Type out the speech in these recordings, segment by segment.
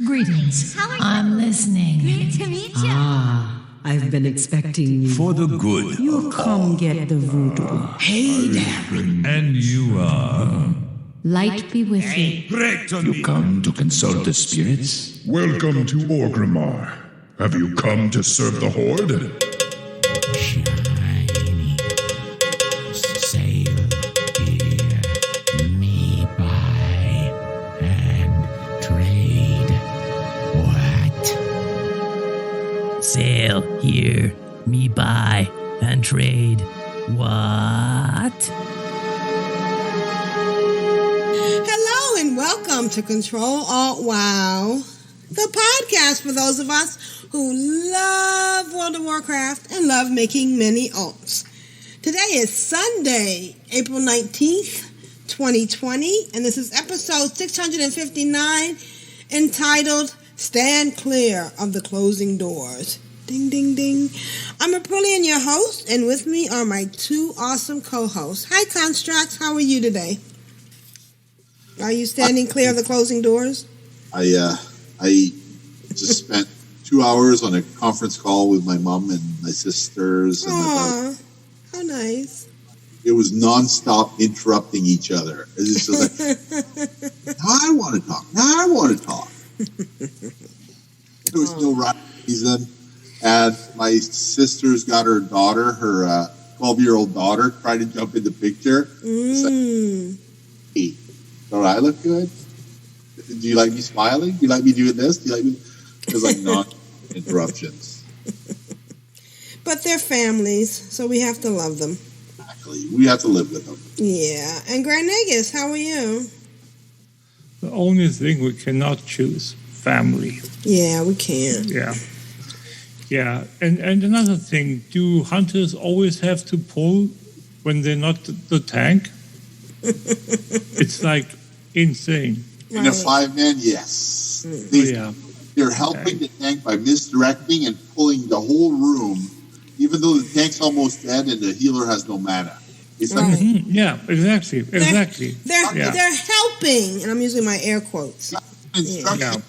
Greetings. I'm listening. Good to meet you. I've been expecting you. For the good. You come get the voodoo. Hey there. And you are? Light be with you. You come to consult the spirits? Welcome to Orgrimmar. Have you come to serve the Horde? Shiny. Sail here. Me buy and trade. What? Sail here, me buy and trade. What? Hello and welcome to Control Alt WoW, the podcast for those of us who love World of Warcraft and love making many alts. Today is Sunday, April 19th, 2020, and this is episode 659 entitled Stand Clear of the Closing Doors. Ding, ding, ding. I'm Aprillian, your host, and with me are my two awesome co-hosts. Hi, Constructs. How are you today? Are you standing clear of the closing doors? I just spent 2 hours on a conference call with my mom and my sisters. And Aw, how nice. it was nonstop interrupting each other. It's just like, now I want to talk. Now I want to talk. There was no right reason. And my sister's got her daughter, her 12-year-old daughter, trying to jump in the picture. It's like, hey, don't I look good? Do you like me smiling? Do you like me doing this? Do you like me? It was like non-interruptions. But they're families, so we have to love them. Exactly. We have to live with them. Yeah. And Grand Nagus, how are you? The only thing we cannot choose, family. Yeah, we can't. Yeah. And another thing, do hunters always have to pull when they're not the tank? It's like insane. In a 5-man, yes. They're helping the tank by misdirecting and pulling the whole room, even though the tank's almost dead and the healer has no mana. It's like Yeah, exactly. They're helping, and I'm using my air quotes. instruction.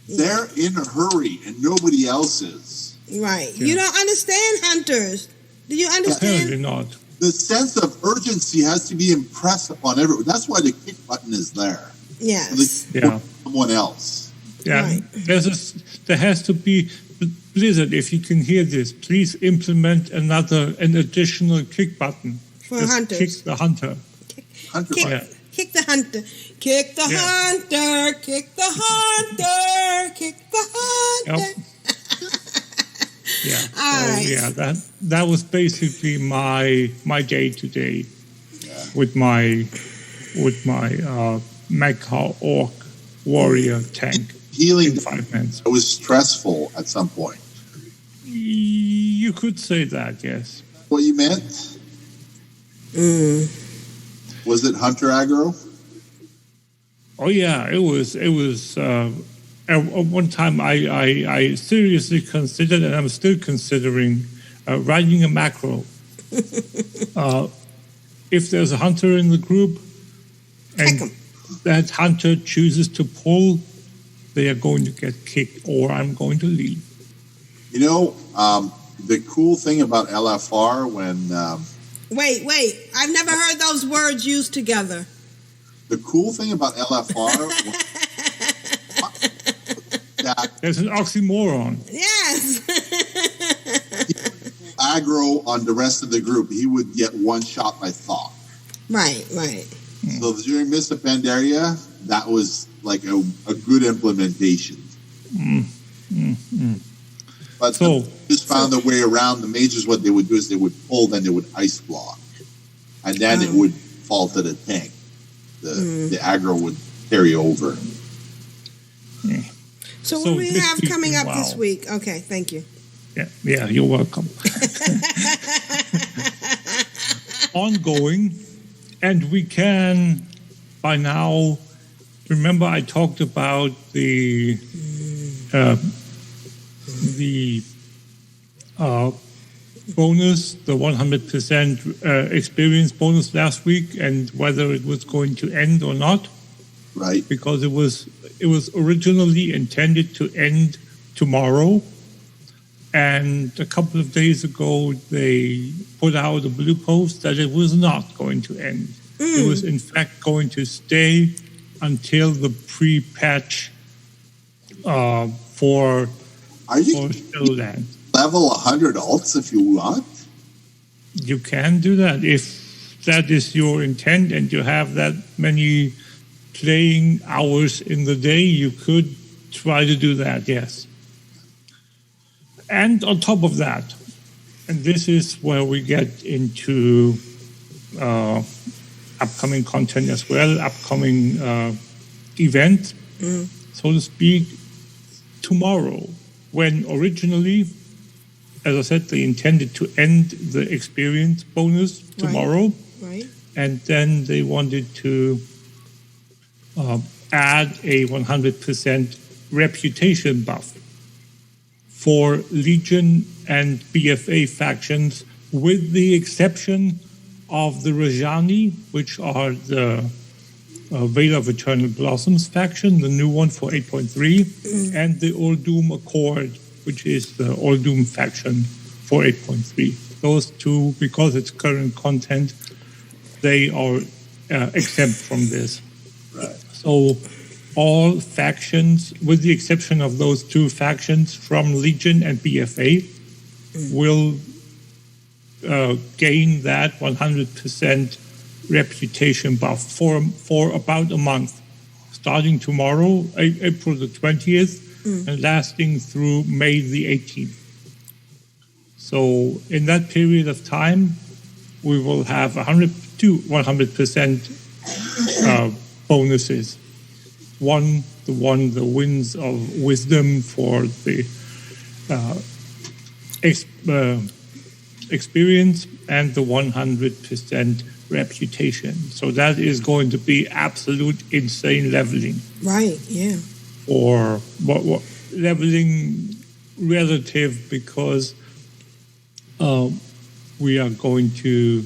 They're in a hurry, and nobody else is. Right. You don't understand hunters. Do you Apparently understand? not. The sense of urgency has to be impressed upon everyone. That's why the kick button is there. Yes. Yeah. Someone else. Yeah, Right. there has to be, Blizzard, if you can hear this, please implement an additional kick button. For Just hunters. Kick the hunter. Hunter Kick, button. kick the hunter. Kick the hunter. Kick the hunter. Kick the hunter. Yep. Yeah. All right. Yeah, that was basically my day today with my Mecha Orc Warrior tank Healing in 5 minutes. it was stressful at some point. You could say that, yes. What you meant? Was it hunter aggro? Oh yeah, it was. At one time, I seriously considered, and I'm still considering, writing a macro. If there's a hunter in the group, and that hunter chooses to pull, they are going to get kicked, or I'm going to leave. You know, the cool thing about LFR when Wait. I've never heard those words used together. the cool thing about LFR that There's an oxymoron. Yes. aggro on the rest of the group, he would get one shot by thought. Right. So during Mist of Pandaria, that was like a good implementation. But So- just found a way around. The mages, what they would do is they would pull, then they would ice block, and then it would fall to the tank. The aggro would carry over. So So what do we this have week coming in up this WoW. week? Okay, thank you. Yeah, you're welcome. Ongoing, and we can, by now, remember I talked about the bonus, the 100% experience bonus last week, and whether it was going to end or not. Right. Because it was it was originally intended to end tomorrow. And a couple of days ago, they put out a blue post that it was not going to end. It was, in fact, going to stay until the pre-patch for Shadowland. Level 100 alts if you want? You can do that. If that is your intent and you have that many playing hours in the day, you could try to do that, yes. And on top of that, and this is where we get into upcoming content as well, upcoming event, so to speak, tomorrow, when originally, as I said, they intended to end the experience bonus tomorrow. Right. And then they wanted to add a 100% reputation buff for Legion and BFA factions, with the exception of the Rajani, which are the Veil of Eternal Blossoms faction, the new one for 8.3, and the Old-Doom Accord, which is the Old-Doom faction for 8.3. Those two, because it's current content, they are exempt from this. Right. So all factions, with the exception of those two factions from Legion and BFA, will gain that 100% reputation buff for about a month, starting tomorrow, April the 20th, and lasting through May the 18th. So in that period of time, we will have 100% bonuses. The winds of wisdom for the experience, and the 100% reputation. So that is going to be absolute insane leveling. Right, yeah. Or what leveling relative, because we are going to,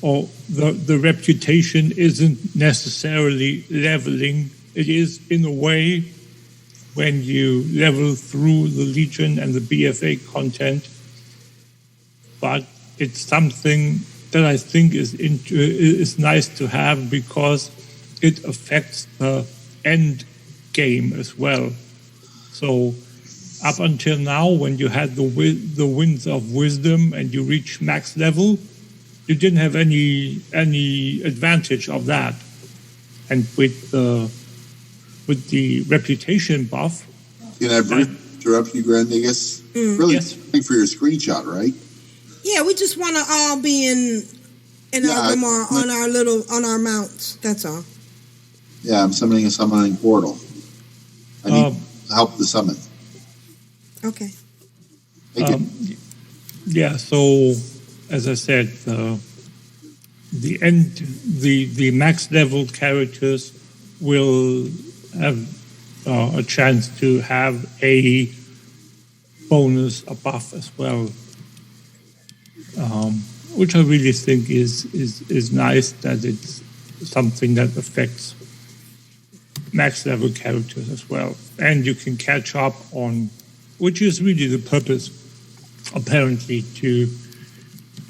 the reputation isn't necessarily leveling. It is, in a way, when you level through the Legion and the BFA content, but it's something that I think is nice to have, because it affects the end game as well. So up until now, when you had the winds of wisdom and you reach max level, you didn't have any advantage of that. And with the reputation buff, Can I interrupt you, Grandigus? Really, Yes. for your screenshot, right? Yeah, we just want to all be in Orgrimmar on our mounts. That's all. Yeah, I'm summoning a summoning portal. I need help the summon. Okay. Thank you. yeah. So as I said, the max level characters will have a chance to have a bonus, a buff as well, which I really think is nice, that it's something that affects max level characters as well. And you can catch up on, which is really the purpose, apparently, to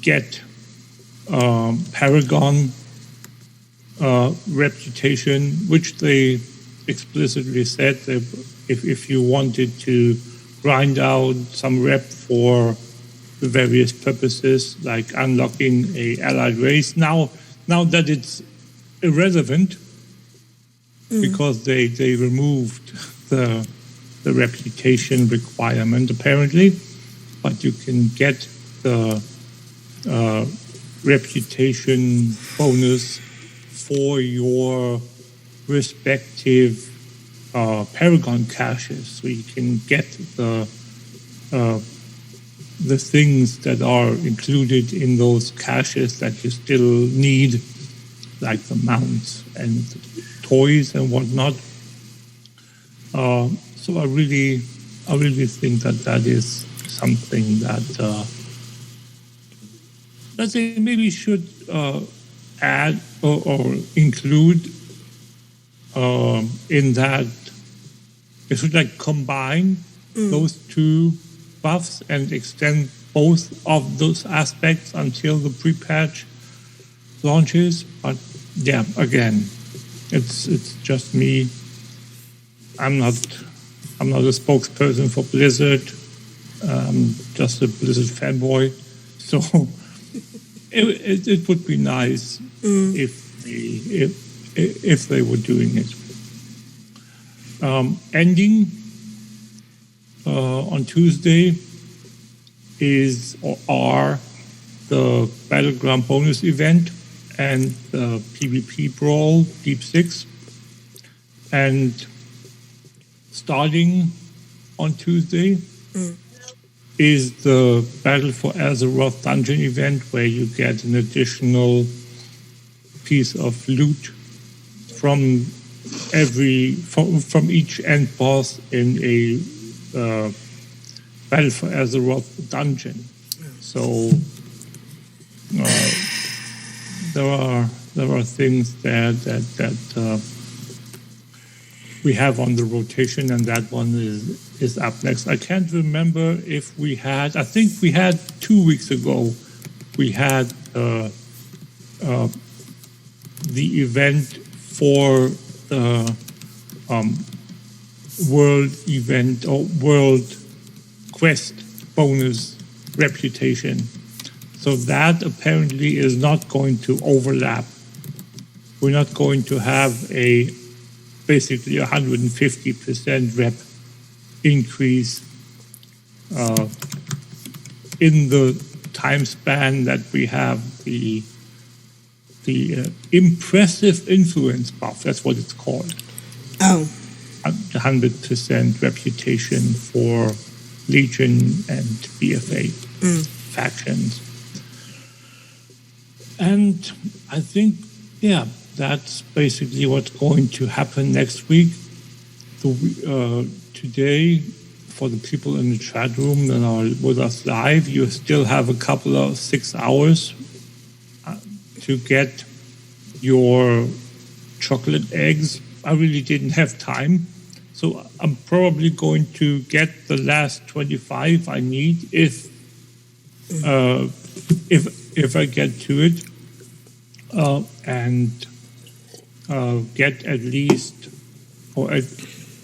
get Paragon reputation, which they explicitly said that if you wanted to grind out some rep for the various purposes, like unlocking a allied race, now that it's irrelevant, because they removed the reputation requirement, apparently, but you can get the reputation bonus for your respective Paragon caches, so you can get the things that are included in those caches that you still need, like the mounts and toys and whatnot. So I really think that is something that they maybe should add or include in that you should like combine those two buffs and extend both of those aspects until the pre-patch launches. But yeah, again, it's just me. I'm not a spokesperson for Blizzard. I'm just a Blizzard fanboy. So it would be nice if they were doing it. Ending on Tuesday are the Battleground bonus event and the PvP Brawl Deep 6. And starting on Tuesday is the Battle for Azeroth dungeon event, where you get an additional piece of loot from each end boss in a Battle for Azeroth dungeon. So there are things there that we have on the rotation, and that one is up next. I can't remember if we had. I think we had 2 weeks ago. We had the event for the world event or world quest bonus reputation. So that apparently is not going to overlap. We're not going to have basically 150% rep increase in the time span that we have the impressive influence buff. That's what it's called. Oh. 100% reputation for Legion and BFA factions. And I think, yeah, that's basically what's going to happen next week. Today, for the people in the chat room that are with us live, you still have a couple of 6 hours to get your chocolate eggs. I really didn't have time, so I'm probably going to get the last 25 I need if I get to it, and get at least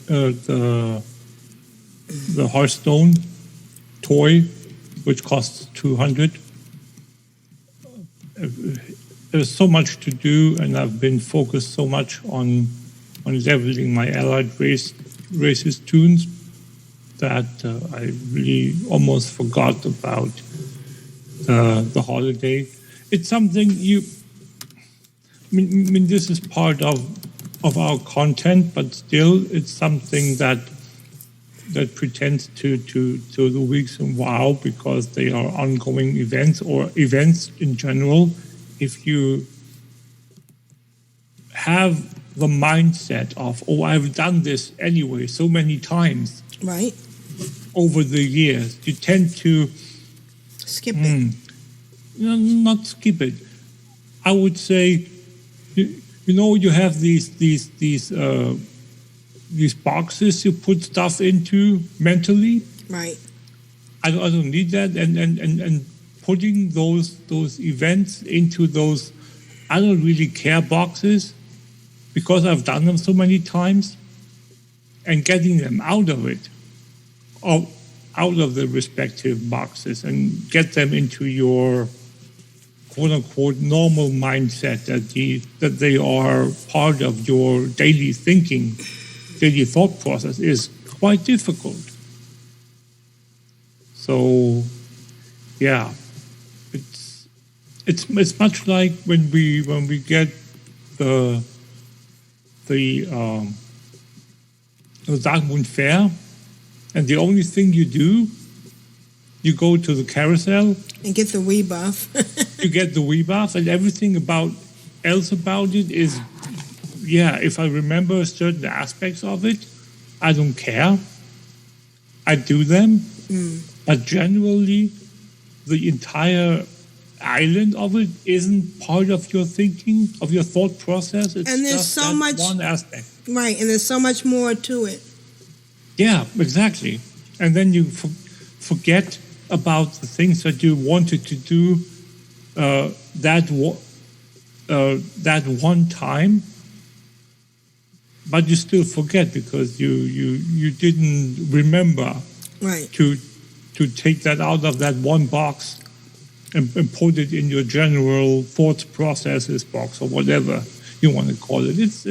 the Hearthstone toy, which costs 200. There's so much to do, and I've been focused so much on leveling my allied races tunes that I really almost forgot about the holiday. It's something I mean, this is part of our content, but still, it's something that pretends to the weeks in WoW, because they are ongoing events or events in general. If you have the mindset of, oh, I've done this anyway so many times, right, over the years, you tend to skip it. Not skip it. I would say, you have these boxes you put stuff into mentally. Right. I don't need that, and putting those events into those I don't really care boxes, because I've done them so many times, and getting them out of it, or out of the respective boxes, and get them into your quote-unquote normal mindset that they are part of your daily thinking, daily thought process, is quite difficult. So, yeah, it's much like when we get the Dark Moon Fair, and the only thing you do, you go to the carousel and get the Wii buff. You get the Wii buff, and everything else about it is, yeah, if I remember certain aspects of it, I don't care. I do them, but generally, the entire island of it isn't part of your thinking, of your thought process. It's and there's just so that much one aspect. Right, and there's so much more to it. Yeah, exactly. And then you forget about the things that you wanted to do that one time, but you still forget because you didn't remember Right. to take that out of that one box and put it in your general thought processes box or whatever you want to call it. It's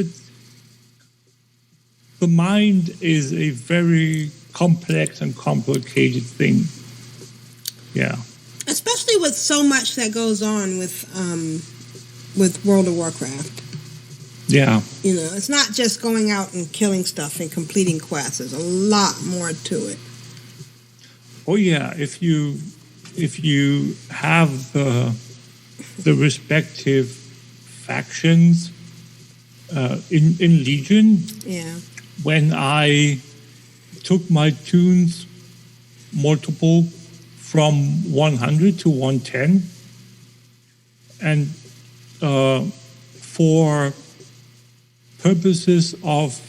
the mind is a very complex and complicated thing. Yeah. Especially with so much that goes on with World of Warcraft. Yeah. You know, it's not just going out and killing stuff and completing quests. There's a lot more to it. Oh yeah, if you have the respective factions in Legion, Yeah. when I took my tunes multiple from 100 to 110, and for purposes of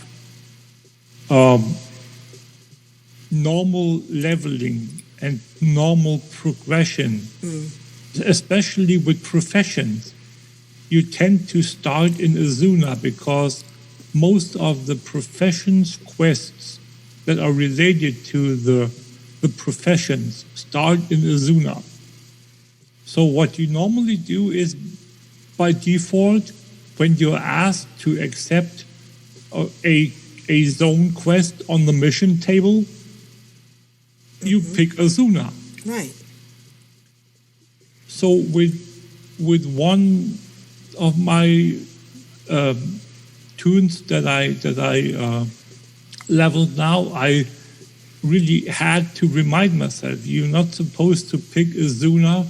normal leveling and normal progression, especially with professions, you tend to start in Azuna because most of the professions quests that are related to the professions start in Azuna. So what you normally do is, by default, when you're asked to accept a zone quest on the mission table, you pick Azuna. Right. So with one of my tunes that I leveled now, I really had to remind myself, you're not supposed to pick Azuna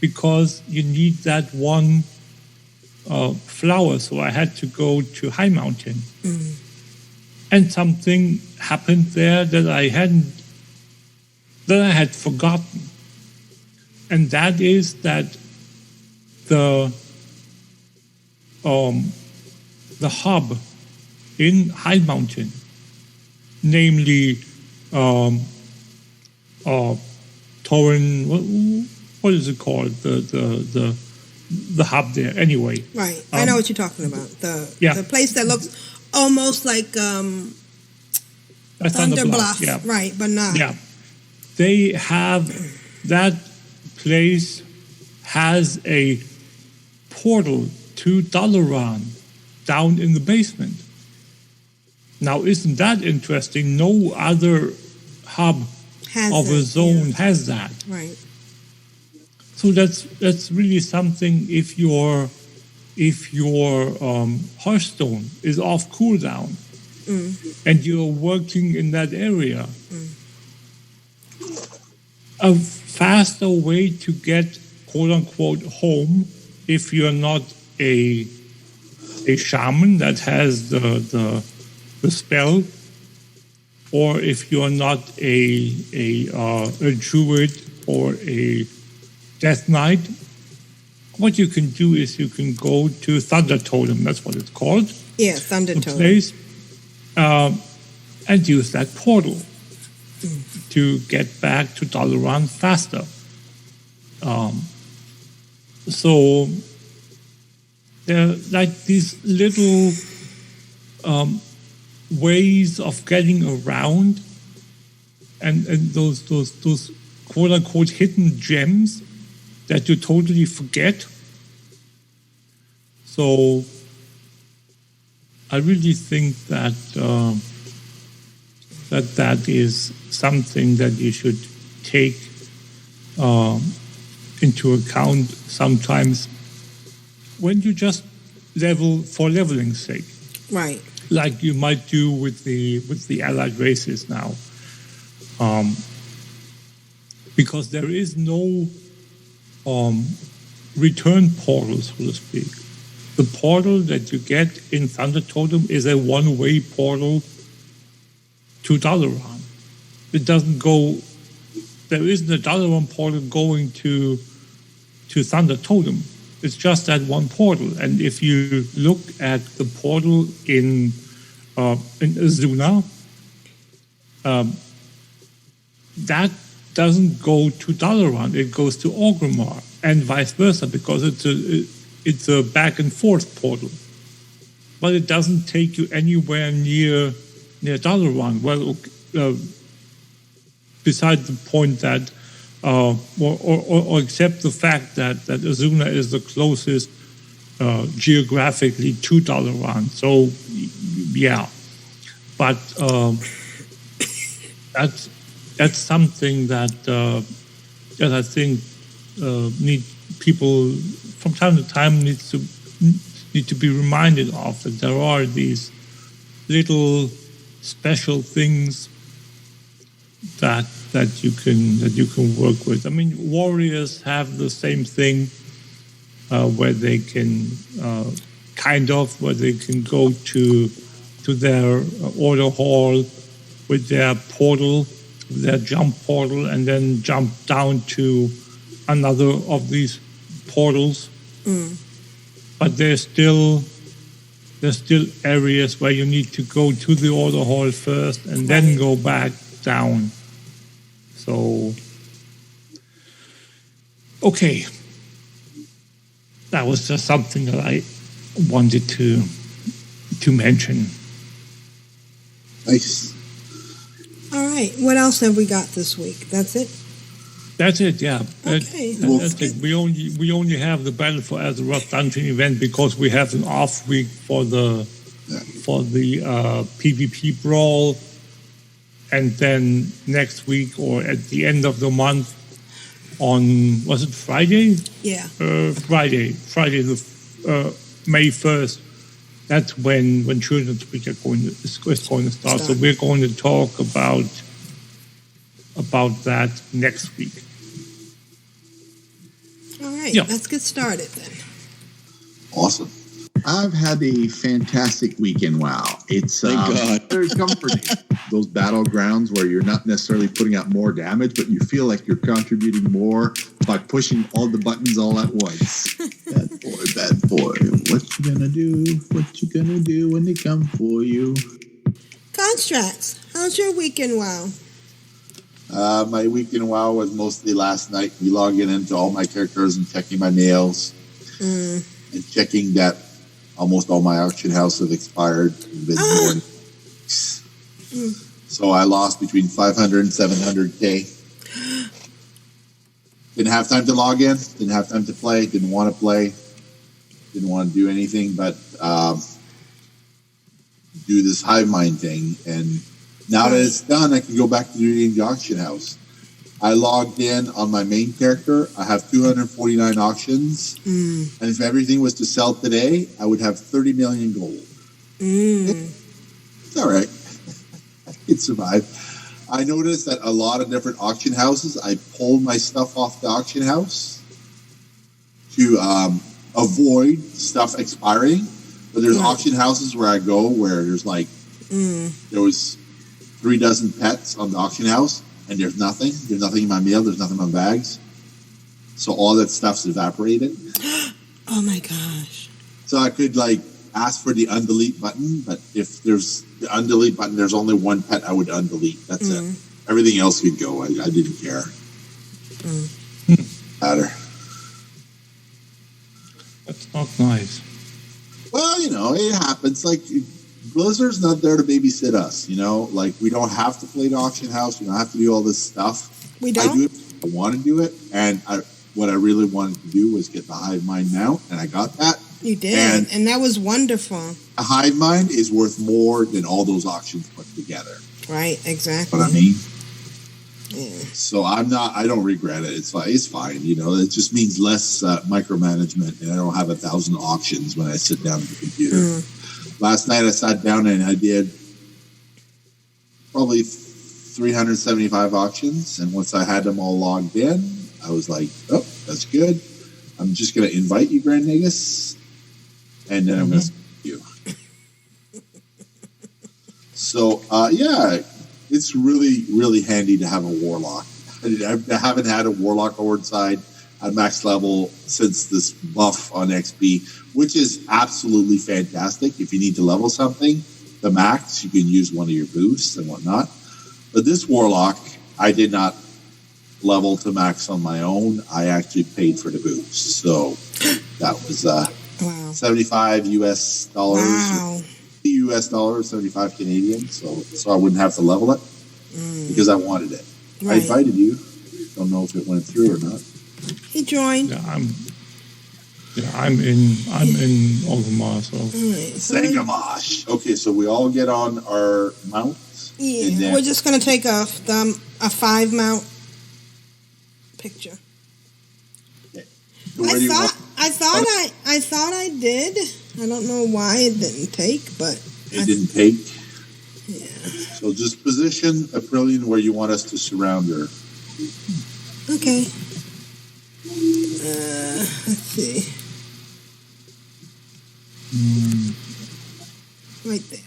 because you need that one flower. So I had to go to High Mountain. And something happened there that I had forgotten. And that is that the hub in High Mountain, namely Torren, what is it called? The hub there. Anyway, Right. I know what you're talking about. The place that looks almost like Thunder Bluff. Yeah. Right, but not. Yeah. They have, that place has a portal to Dalaran down in the basement. Now, isn't that interesting? No other hub of a zone has that. Right. So that's really something. If your Hearthstone is off cooldown and you're working in that area, a faster way to get quote unquote home, if you're not a shaman that has the spell, or if you're not a druid or a death knight, what you can do is you can go to Thunder Totem, that's what it's called. Yeah, Thunder Totem. Place, and use that portal to get back to Dalaran faster. So there are like these little ways of getting around, and those quote unquote hidden gems that you totally forget. So I really think that that is something that you should take into account sometimes when you just level for leveling's sake. Right. Like you might do with the allied races now. Because there is no return portal, so to speak. The portal that you get in Thunder Totem is a one-way portal to Dalaran. It doesn't go. There isn't a Dalaran portal going to Thunder Totem. It's just that one portal. And if you look at the portal in Azuna, that doesn't go to Dalaran, it goes to Orgrimmar, and vice versa, because it's a back and forth portal. But it doesn't take you anywhere near Dalaran. Well, besides the point that, or except the fact that Azuna is the closest geographically to Dalaran. So, yeah. But that's something that I think people from time to time need to be reminded of, that there are these little special things that you can work with. I mean, warriors have the same thing where they can where they can go to their order hall with their portal, their jump portal, and then jump down to another of these portals. But there's still areas where you need to go to the order hall first and then go back down. So, okay, that was just something that I wanted to mention. Nice. All right. What else have we got this week? That's it? That's it, yeah. Okay. That's it. We only have the Battle for Azeroth dungeon event because we have an off week for the PvP brawl, and then next week or at the end of the month on, was it Friday? Yeah. Friday the May 1st. That's when Children's Week is going to start. So we're going to talk about that next week. All right, Yeah. Let's get started then. Awesome. I've had a fantastic weekend. WoW. It's very comforting. Those battlegrounds where you're not necessarily putting out more damage, but you feel like you're contributing more by pushing all the buttons all at once. Bad boy. What you gonna do? What you gonna do when they come for you? Constructs, how's your weekend, WoW? My weekend WoW was mostly last night. We logging into all my characters and checking my mails and checking that almost all my auction house have expired. So I lost between 500 and 700K. Didn't have time to log in. Didn't have time to play. Didn't want to play. Didn't want to do anything but do this hive mind thing. And now that it's done, I can go back to doing the auction house. I logged in on my main character. I have 249 auctions. And if everything was to sell today, I would have 30 million gold. It's all right. I can survive. I noticed that a lot of different auction houses, I pulled my stuff off the auction house to avoid stuff expiring. But there's auction houses where I go where there's like, there was 3 dozen pets on the auction house, and there's nothing. There's nothing in my mail. There's nothing in my bags. So all that stuff's evaporated. Oh my gosh. So I could like ask for the undelete button, but if there's the undelete button, there's only one pet I would undelete. That's it. Everything else could go. I didn't care. Matter. That's not nice. Well, you know, it happens. Like, Blizzard's not there to babysit us, you know? Like, we don't have to play the auction house. We don't have to do all this stuff. We don't? I do it. I want to do it. And what I really wanted to do was get the hive mind mount, and I got that. You did. And that was wonderful. A hive mind is worth more than all those auctions put together. Right, exactly. What I mean? Yeah. So I don't regret it. It's fine. You know, it just means less micromanagement, and I don't have 1,000 auctions when I sit down at the computer. Last night I sat down and I did probably 375 auctions, and once I had them all logged in, I was like, oh, that's good. I'm just going to invite you, Grand Negus, and then I'm going to speak to you. So, yeah, it's really, really handy to have a warlock. I haven't had a warlock horde side at max level since this buff on XP, which is absolutely fantastic. If you need to level something, the max, you can use one of your boosts and whatnot. But this warlock, I did not level to max on my own. I actually paid for the boost. So that was $75 US. Wow. US dollars, 75 Canadian. So I wouldn't have to level it because I wanted it. Right. I invited you. Don't know if it went through or not. He joined. I'm in Orgrimmar, so. Sangamash. Okay, so we all get on our mounts. Yeah, we're just going to take a 5 mount picture. Okay. So I thought I did. I don't know why it didn't take, but it didn't take. Yeah. So just position Aprillian where you want us to surround her. Okay. Let's see. Right there.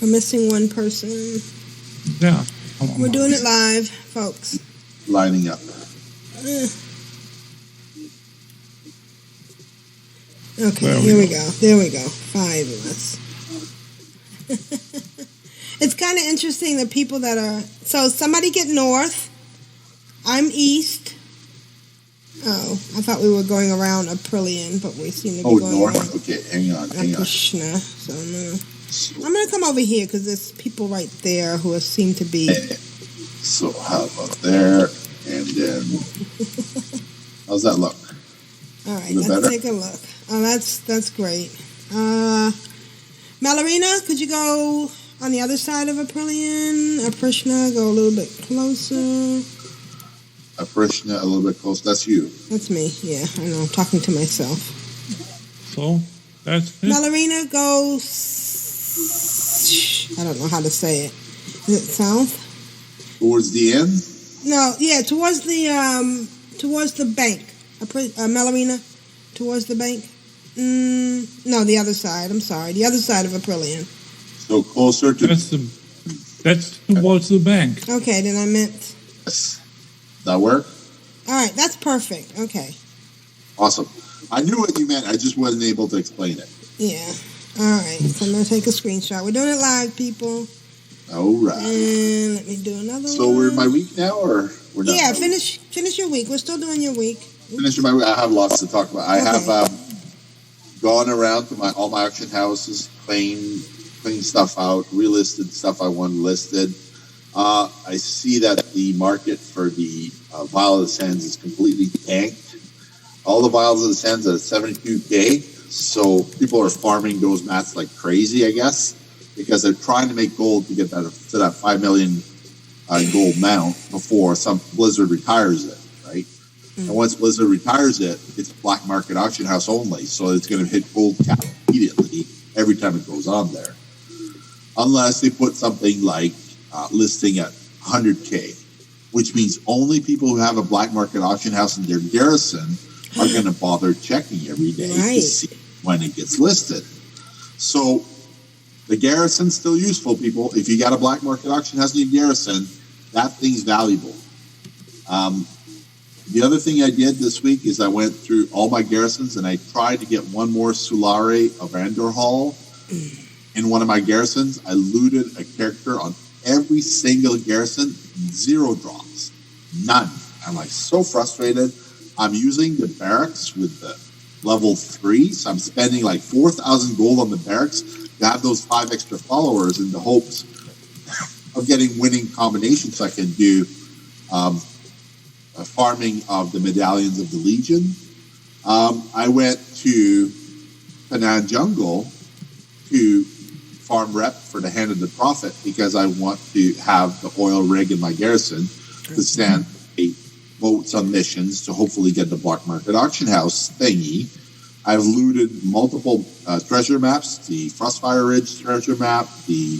We're missing one person. Yeah. We're doing it live, folks. Lining up. Okay, here we go. There we go. 5 of us. It's kind of interesting, the people that are... So, somebody get north. I'm east. Oh, I thought we were going around Aprillian, but we seem to be going north? around Okay, hang on. Krishna. So, no. I'm going to come over here, because there's people right there who seem to be... So, how about there? And then... How's that look? All right, let's take a look. Oh, that's great. Malorina, could you go on the other side of Aprillian? Aprishna, go a little bit closer. Aprishna, a little bit closer. That's you. That's me, yeah. I know, I'm talking to myself. So, that's it. Malorina, go... I don't know how to say it. Is it south? Towards the end? No, yeah, towards the bank. Malorina, towards the bank. No, the other side. I'm sorry, the other side of Aprillian. So closer to. That's towards the bank. Okay, then I meant. Yes. That work? All right, that's perfect. Okay. Awesome. I knew what you meant. I just wasn't able to explain it. Yeah. All right. So I'm gonna take a screenshot. We're doing it live, people. All right. And let me do another one. So we're in my week now, or we're not? Yeah, finish your week. We're still doing your week. Finish my week. I have lots to talk about. I have gone around to all my auction houses, cleaned stuff out, relisted stuff I wanted listed. I see that the market for the Vial of the Sands is completely tanked. All the Vials of the Sands are at 72K, so people are farming those mats like crazy, I guess, because they're trying to make gold to get to that 5 million gold mount before some Blizzard retires it, right? And once Blizzard retires it, it's black market auction house only, so it's going to hit gold cap immediately every time it goes on there. Unless they put something like listing at 100K, which means only people who have a black market auction house in their garrison are going to bother checking every day to see when it gets listed. So the garrison's still useful, people. If you got a black market auction house in your garrison, that thing's valuable. The other thing I did this week is I went through all my garrisons and I tried to get one more Sulare of Andor Hall in one of my garrisons. I looted a character on every single garrison, 0 drops, none. I'm like so frustrated. I'm using the barracks with the level 3, so I'm spending like 4,000 gold on the barracks to have those 5 extra followers in the hopes of getting winning combinations so I can do farming of the medallions of the Legion. I went to Panan Jungle to farm rep for the Hand of the Prophet because I want to have the oil rig in my garrison to stand votes on missions to hopefully get the black market auction house thingy. I've looted multiple treasure maps, the Frostfire Ridge treasure map, the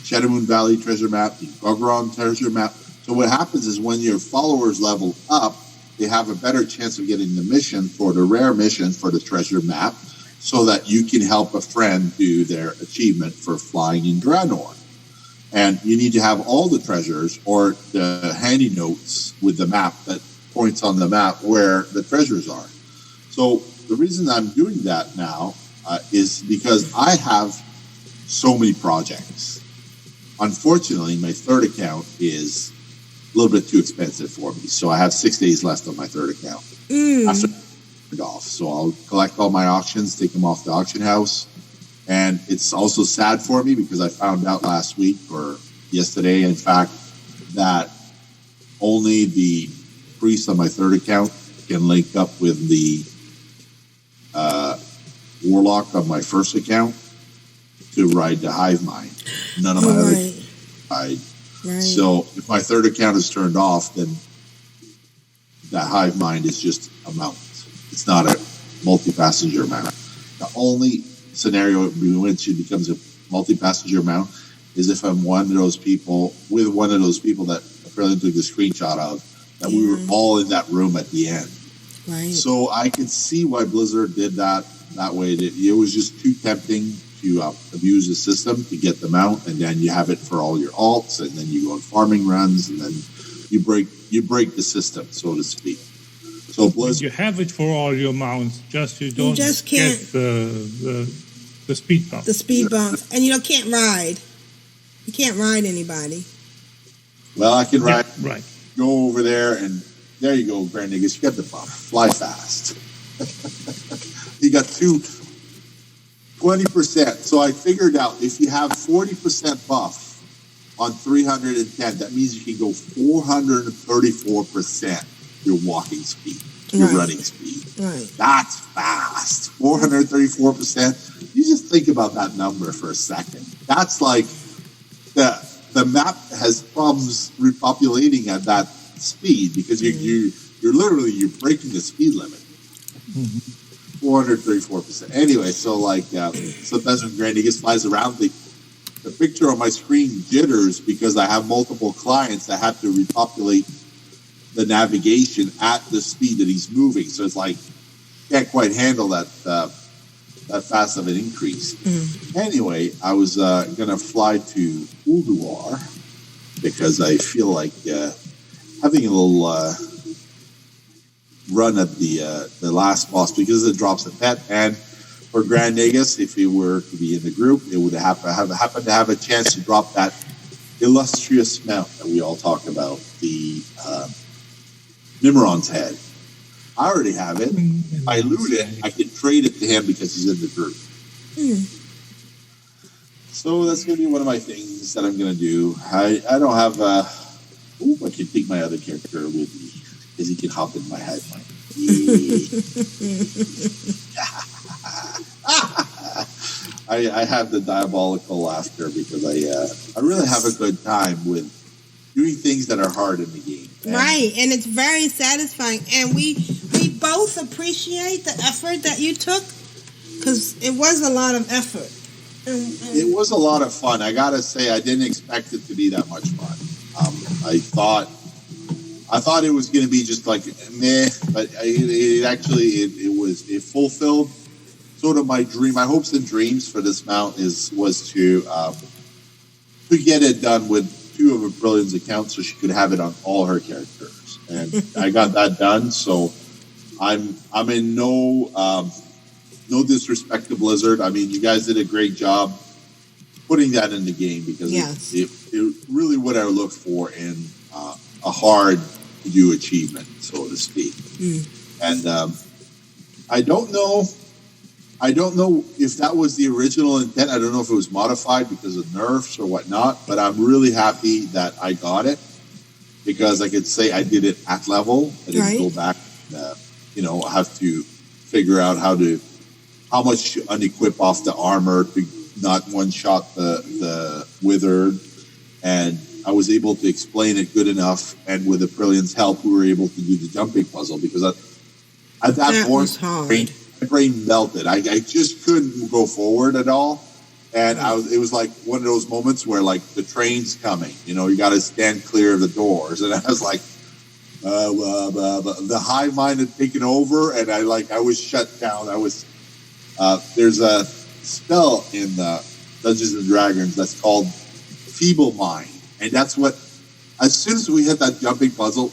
Shadowmoon Valley treasure map, the Gogron treasure map. So what happens is when your followers level up, they have a better chance of getting the mission for the rare mission for the treasure map so that you can help a friend do their achievement for flying in Draenor. And you need to have all the treasures or the handy notes with the map that points on the map where the treasures are. So the reason I'm doing that now is because I have so many projects. Unfortunately, my third account is a little bit too expensive for me, so I have 6 days left on my third account. After it off, so I'll collect all my auctions, take them off the auction house, and it's also sad for me because I found out last week or yesterday, in fact, that only the priest on my third account can link up with the warlock on my first account to ride the hive mind. None of my other ride. Right. So if my third account is turned off, then that hive mind is just a mount. It's not a multi-passenger mount. The only scenario in which it becomes a multi-passenger mount is if I'm one of those people that apparently took the screenshot of, that we were all in that room at the end. Right. So I can see why Blizzard did that way. It was just too tempting to abuse the system to get them out, and then you have it for all your alts, and then you go on farming runs, and then you break the system, so to speak. So Blizzard, you have it for all your mounts, just you don't can't get the speed bump. The speed bump, and you can't ride. You can't ride anybody. Well, I can ride. Yeah, right. Go over there, and there you go, Grand Niggas. You got the buff. Fly fast. You got 20%. So I figured out if you have 40% buff on 310, that means you can go 434% your walking speed, your running speed. Right. That's fast. 434%. You just think about that number for a second. That's like the map has problems repopulating at that speed because you're breaking the speed limit. 434%. Anyway, so sometimes when Grandy gets flies around, the picture on my screen jitters because I have multiple clients that have to repopulate the navigation at the speed that he's moving. So it's like can't quite handle that fast of an increase. Anyway, I was gonna fly to Ulduar because I feel like having a little run at the last boss because it drops a pet, and for Grand Nagus, if he were to be in the group, it would happen to have a chance to drop that illustrious mount that we all talk about, the Nimron's head. I already have it. If I loot it, I can trade it to him because he's in the group. So that's going to be one of my things that I'm going to do. I don't have I can take my other character with me because he can hop in my head. I have the diabolical laughter because I really have a good time with doing things that are hard in the game. Right, and it's very satisfying. And we both appreciate the effort that you took because it was a lot of effort. It was a lot of fun. I gotta say, I didn't expect it to be that much fun. I thought it was going to be just like meh, but it fulfilled sort of my dream. My hopes and dreams for this mount was to get it done with 2 of Brilliant's accounts, so she could have it on all her characters, and I got that done. So I'm in no disrespect to Blizzard. I mean, you guys did a great job putting that in the game because it really what I look for in a hard to do achievement, so to speak. And I don't know if that was the original intent. I don't know if it was modified because of nerfs or whatnot, but I'm really happy that I got it because I could say I did it at level. I didn't go back, have to figure out how much to unequip off the armor to not one-shot the withered, and I was able to explain it good enough, and with Aprillian's help, we were able to do the jumping puzzle because at that point, my brain melted. I just couldn't go forward at all, and it was like one of those moments where like the train's coming, you got to stand clear of the doors, and I was like, the hive mind had taken over, and I was shut down. There's a spell in Dungeons and Dragons that's called Feeble Mind. And that's what, as soon as we hit that jumping puzzle,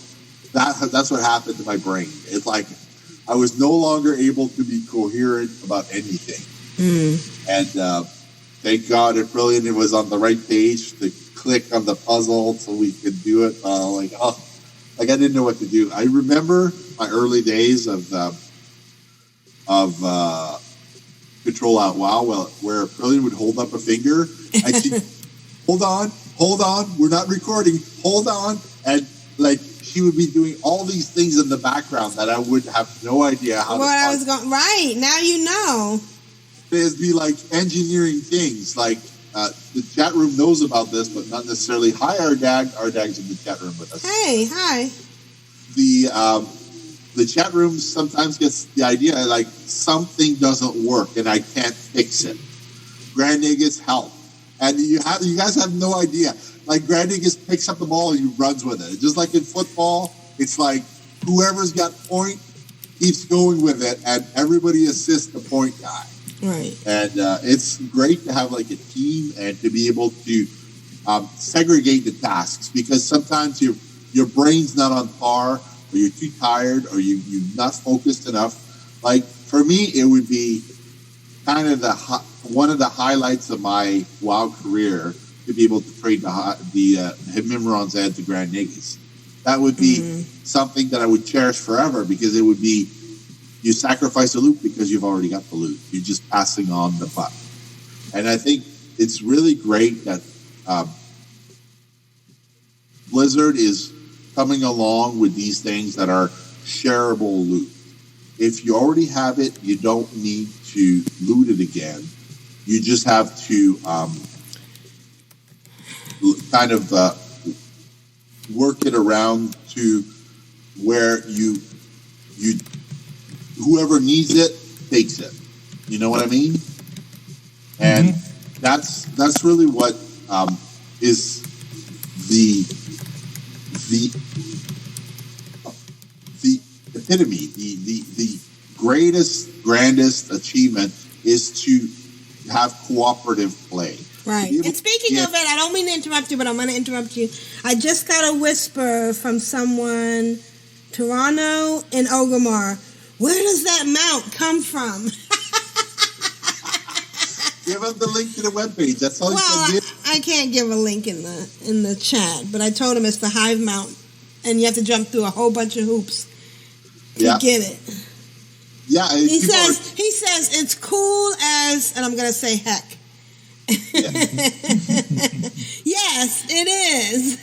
that's what happened to my brain. It's like I was no longer able to be coherent about anything. And thank God it brilliant. It was on the right page to click on the puzzle so we could do it. Like I didn't know what to do. I remember my early days of Control Out WoW, where Brilliant would hold up a finger. I think, hold on, we're not recording. Hold on, and like she would be doing all these things in the background that I would have no idea how. What I was going right now, you know. It'd be like engineering things. Like the chat room knows about this, but not necessarily. Hi, Ardag. Ardag's in the chat room with us. Hey, hi. The chat room sometimes gets the idea like something doesn't work and I can't fix it. Grand Nagus help, and you guys have no idea. Like Grand Nagus picks up the ball and he runs with it. Just like in football, it's like whoever's got point keeps going with it, and everybody assists the point guy. Right. And it's great to have like a team and to be able to segregate the tasks, because sometimes your brain's not on par, or you're too tired, or you're not focused enough. Like for me, it would be kind of one of the highlights of my WoW career to be able to trade the Himimron's Ed to Grand Nagus. That would be something that I would cherish forever, because it would be, you sacrifice a loot because you've already got the loot. You're just passing on the buck. And I think it's really great that Blizzard is coming along with these things that are shareable loot. If you already have it, you don't need to loot it again. You just have to kind of work it around to where you whoever needs it takes it. You know what I mean? And that's really what is the epitome, the grandest achievement is to have cooperative play. Right. And speaking of it, I don't mean to interrupt you, but I'm going to interrupt you. I just got a whisper from someone, Toronto and Orgrimmar. Where does that mount come from? Give them the link to the webpage. That's all you can give. I can't give a link in the chat, but I told him it's the Hive mount, and you have to jump through a whole bunch of hoops to get it. Yeah, he says it's cool as, and I'm going to say heck. Yeah. Yes, it is.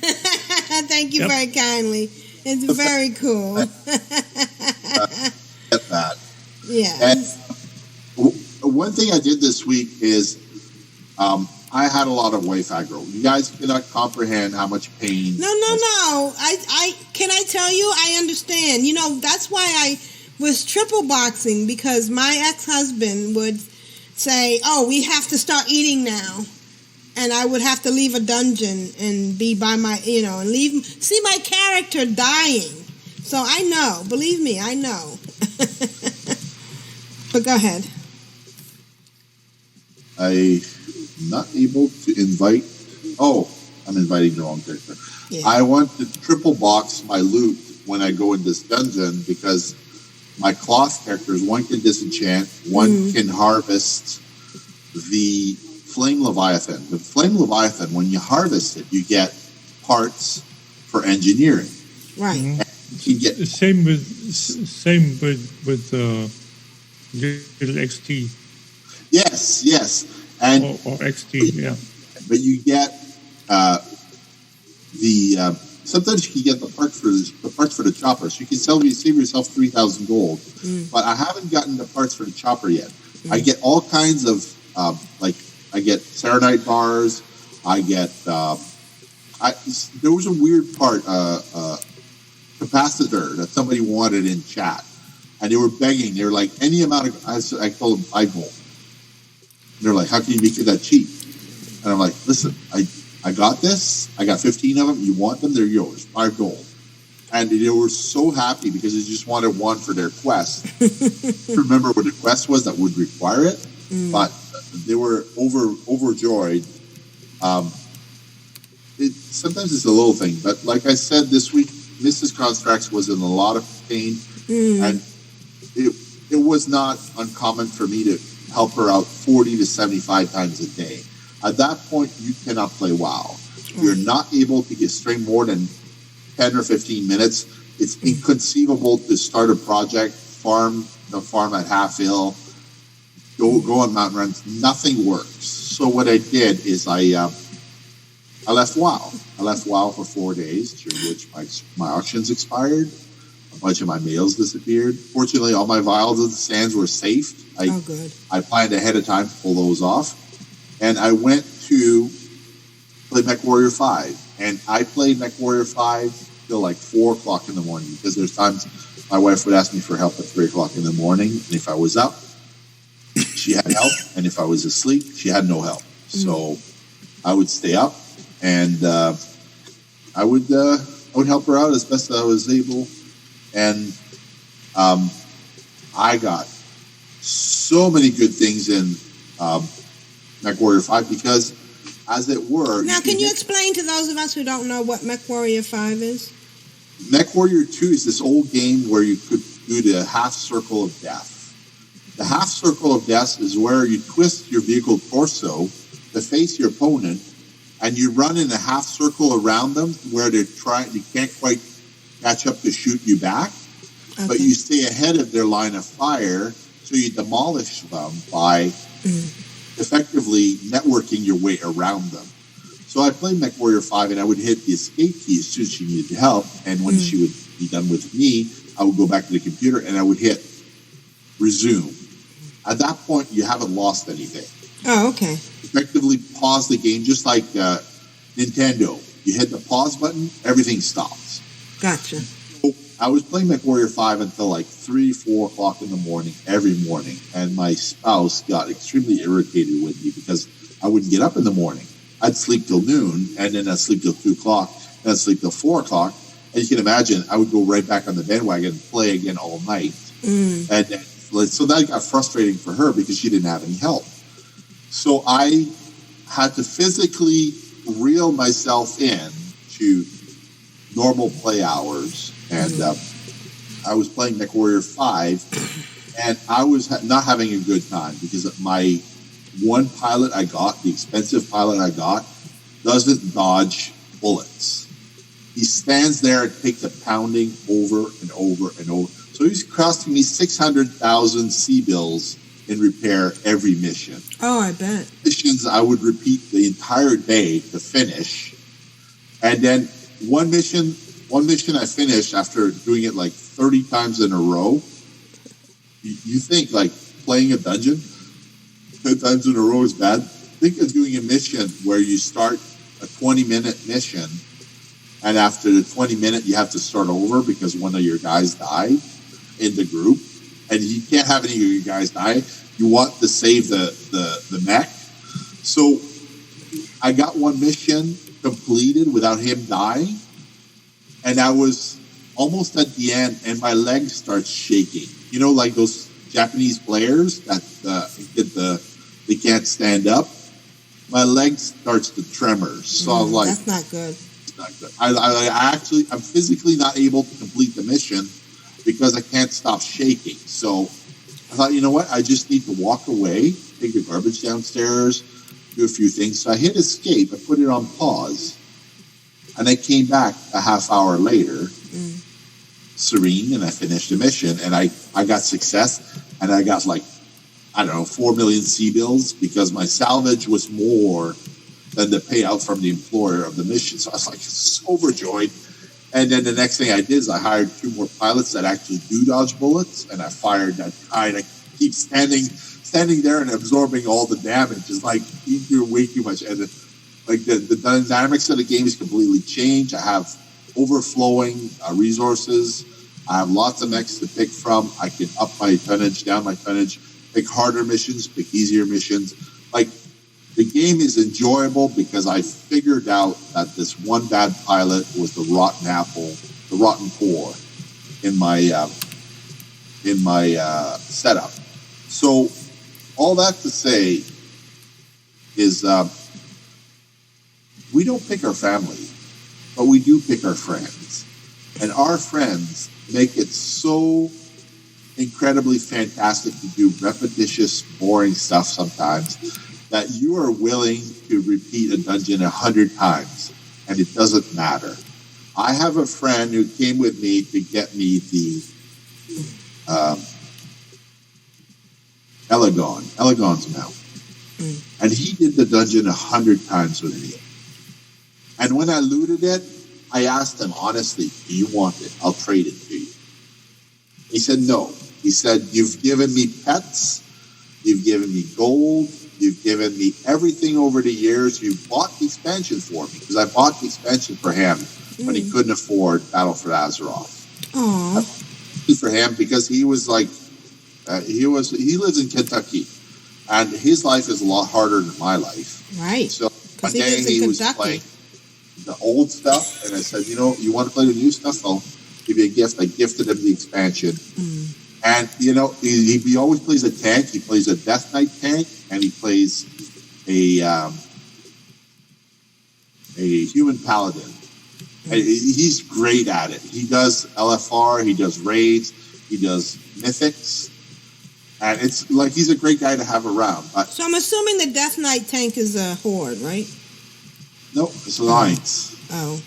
Thank you very kindly. It's very cool. Get that. Yes. And one thing I did this week is I had a lot of wife aggro. You guys cannot comprehend how much pain. No. I can I tell you, I understand. You know, that's why I was triple boxing, because my ex-husband would say, "Oh, we have to start eating now," and I would have to leave a dungeon and be by my, and see my character dying. So I know, believe me, I know. But go ahead. I'm not able to invite. Oh, I'm inviting the wrong character. Yeah. I want to triple box my loot when I go in this dungeon, because my cloth characters, one can disenchant, one can harvest the Flame Leviathan. The Flame Leviathan, when you harvest it, you get parts for engineering. Right. And you get same with little XT. Yes, and or XT, yeah. But you get sometimes you can get the parts for the chopper. So you can save yourself 3,000 gold. But I haven't gotten the parts for the chopper yet. I get all kinds of I get Serenite bars. I get there was a weird part capacitor that somebody wanted in chat, and they were begging. They were like, any amount of. I told them 5 gold. They're like, how can you make it that cheap? And I'm like, listen, I got this. I got 15 of them. You want them? They're yours. 5 gold. And they were so happy because they just wanted one for their quest. Remember what the quest was that would require it, but they were overjoyed. Sometimes it's a little thing, but like I said this week, Mrs. Constructs was in a lot of pain, and it was not uncommon for me to help her out 40 to 75 times a day. At that point, you cannot play WoW. You're not able to get string more than 10 or 15 minutes. It's inconceivable to start a project, farm at half hill, go on mountain runs. Nothing works. So what I did is I left WoW. I left WoW for 4 days, during which my auctions expired. A bunch of my mails disappeared. Fortunately, all my vials of the sands were safe. Good. I planned ahead of time to pull those off. And I went to play MechWarrior 5. And I played MechWarrior 5 till like 4 o'clock in the morning, because there's times my wife would ask me for help at 3 o'clock in the morning. And if I was up, she had help. And if I was asleep, she had no help. So I would stay up, and I would help her out as best as I was able. And I got so many good things in MechWarrior 5, because, as it were... Now, can you explain to those of us who don't know what MechWarrior 5 is? MechWarrior 2 is this old game where you could do the half circle of death. The half circle of death is where you twist your vehicle torso to face your opponent, and you run in a half circle around them where they can't quite catch up to shoot you back, but you stay ahead of their line of fire, so you demolish them by effectively networking your way around them. So I played MechWarrior 5, and I would hit the escape key as soon as she needed help, and when she would be done with me, I would go back to the computer and I would hit resume. At that point, you haven't lost anything. Oh, okay. Effectively pause the game, just like Nintendo. You hit the pause button, everything stops. Gotcha. So I was playing MechWarrior 5 until like 3, 4 o'clock in the morning, every morning. And my spouse got extremely irritated with me because I wouldn't get up in the morning. I'd sleep till noon, and then I'd sleep till 2 o'clock, and I'd sleep till 4 o'clock. And you can imagine, I would go right back on the bandwagon and play again all night. And so that got frustrating for her because she didn't have any help. So I had to physically reel myself in to normal play hours. And I was playing MechWarrior 5, and I was not having a good time because my one pilot I got, the expensive pilot I got, doesn't dodge bullets. He stands there and takes a pounding over and over and over. So he's costing me 600,000 C-bills in repair every mission. Oh, I bet. Missions I would repeat the entire day to finish. And then one mission I finished after doing it like 30 times in a row. You think like playing a dungeon 10 times in a row is bad? Think of doing a mission where you start a 20-minute mission, and after the 20-minute, you have to start over because one of your guys died in the group, and you can't have any of your guys die. You want to save the mech. So I got one mission completed without him dying, and I was almost at the end, and my legs start shaking. You know, like those Japanese players that they can't stand up. My leg starts to tremor. So I was like, that's not good. Not good. I'm physically not able to complete the mission because I can't stop shaking. So I thought, you know what? I just need to walk away, take the garbage downstairs, do a few things. So I hit escape. I put it on pause. And I came back a half hour later, serene, and I finished the mission. And I got success. And I got 4 million C-bills because my salvage was more than the payout from the employer of the mission. So I was so overjoyed. And then the next thing I did is I hired 2 more pilots that actually do dodge bullets, and I fired that guy. And I keep standing there and absorbing all the damage. It's like you do way too much. And the dynamics of the game is completely changed. I have overflowing resources. I have lots of mechs to pick from. I can up my tonnage, down my tonnage, pick harder missions, pick easier missions. The game is enjoyable because I figured out that this one bad pilot was the rotten apple, the rotten core in my setup. So all that to say is we don't pick our family, but we do pick our friends. And our friends make it so incredibly fantastic to do repetitious, boring stuff sometimes, that you are willing to repeat a dungeon 100 times, and it doesn't matter. I have a friend who came with me to get me the Elegon's mount. And he did the dungeon 100 times with me. And when I looted it, I asked him, honestly, do you want it? I'll trade it to you. He said, no. He said, you've given me pets, you've given me gold, you've given me everything over the years. You bought the expansion for me, because I bought the expansion for him when he couldn't afford Battle for Azeroth. Aww. For him, because he was like, he lives in Kentucky, and his life is a lot harder than my life. Right. So one day he was playing the old stuff, and I said, you want to play the new stuff? I'll give you a gift. I gifted him the expansion. And, he always plays a tank. He plays a Death Knight tank, and he plays a human paladin. And he's great at it. He does LFR, he does raids, he does mythics. And it's like he's a great guy to have around. So I'm assuming the Death Knight tank is a horde, right? Nope, it's Alliance. Oh.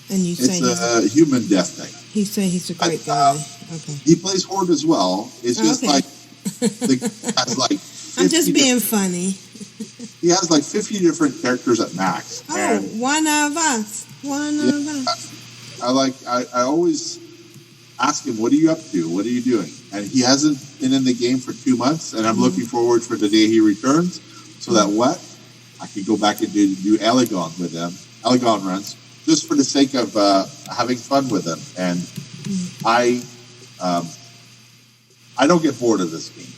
And you say it's a human Death Knight. He say he's a great guy. Okay. He plays horde as well. It's just like has like 50 I'm just being funny. He has like 50 different characters at max. Oh, and one of us. I always ask him, what are you up to? What are you doing? And he hasn't been in the game for 2 months, and I'm looking forward for the day he returns so that I can go back and do Elegon with him, Elegon runs, just for the sake of having fun with him. And I don't get bored of this game.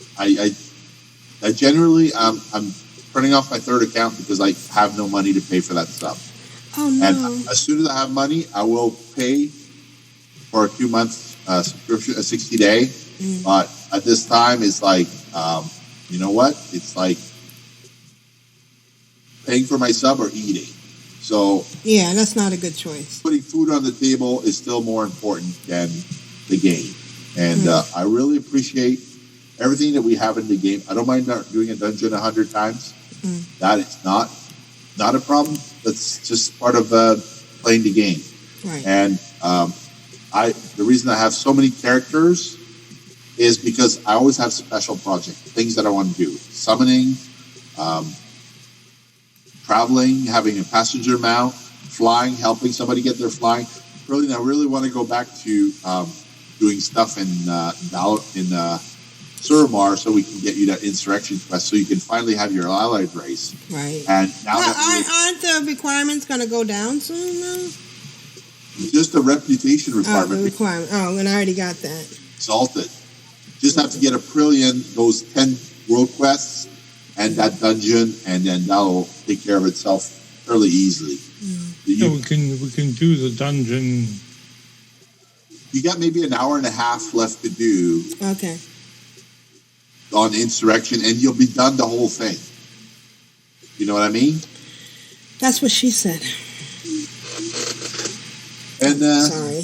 I generally, I'm turning off my third account because I have no money to pay for that stuff. Oh, no. And as soon as I have money, I will pay for a 2-month subscription, a 60-day. But at this time, it's like, you know what? It's like paying for my sub or eating. So yeah, that's not a good choice. Putting food on the table is still more important than the game. And I really appreciate everything that we have in the game. I don't mind doing a dungeon 100 times. That is not a problem. That's just part of playing the game. Right. And the reason I have so many characters is because I always have special projects, things that I want to do. Summoning, traveling, having a passenger mount, flying, helping somebody get their flying. Really, I really want to go back to doing stuff in Suramar so we can get you that insurrection quest so you can finally have your allied race. Right. And now aren't the requirements going to go down soon, though? Just the reputation requirement. Oh, and I already got that. Exalted. Just have to get those 10 world quests and that dungeon, and then that'll take care of itself fairly easily. We can do the dungeon. You got maybe an hour and a half left to do. Okay. On insurrection, and you'll be done the whole thing. You know what I mean? That's what she said. And sorry.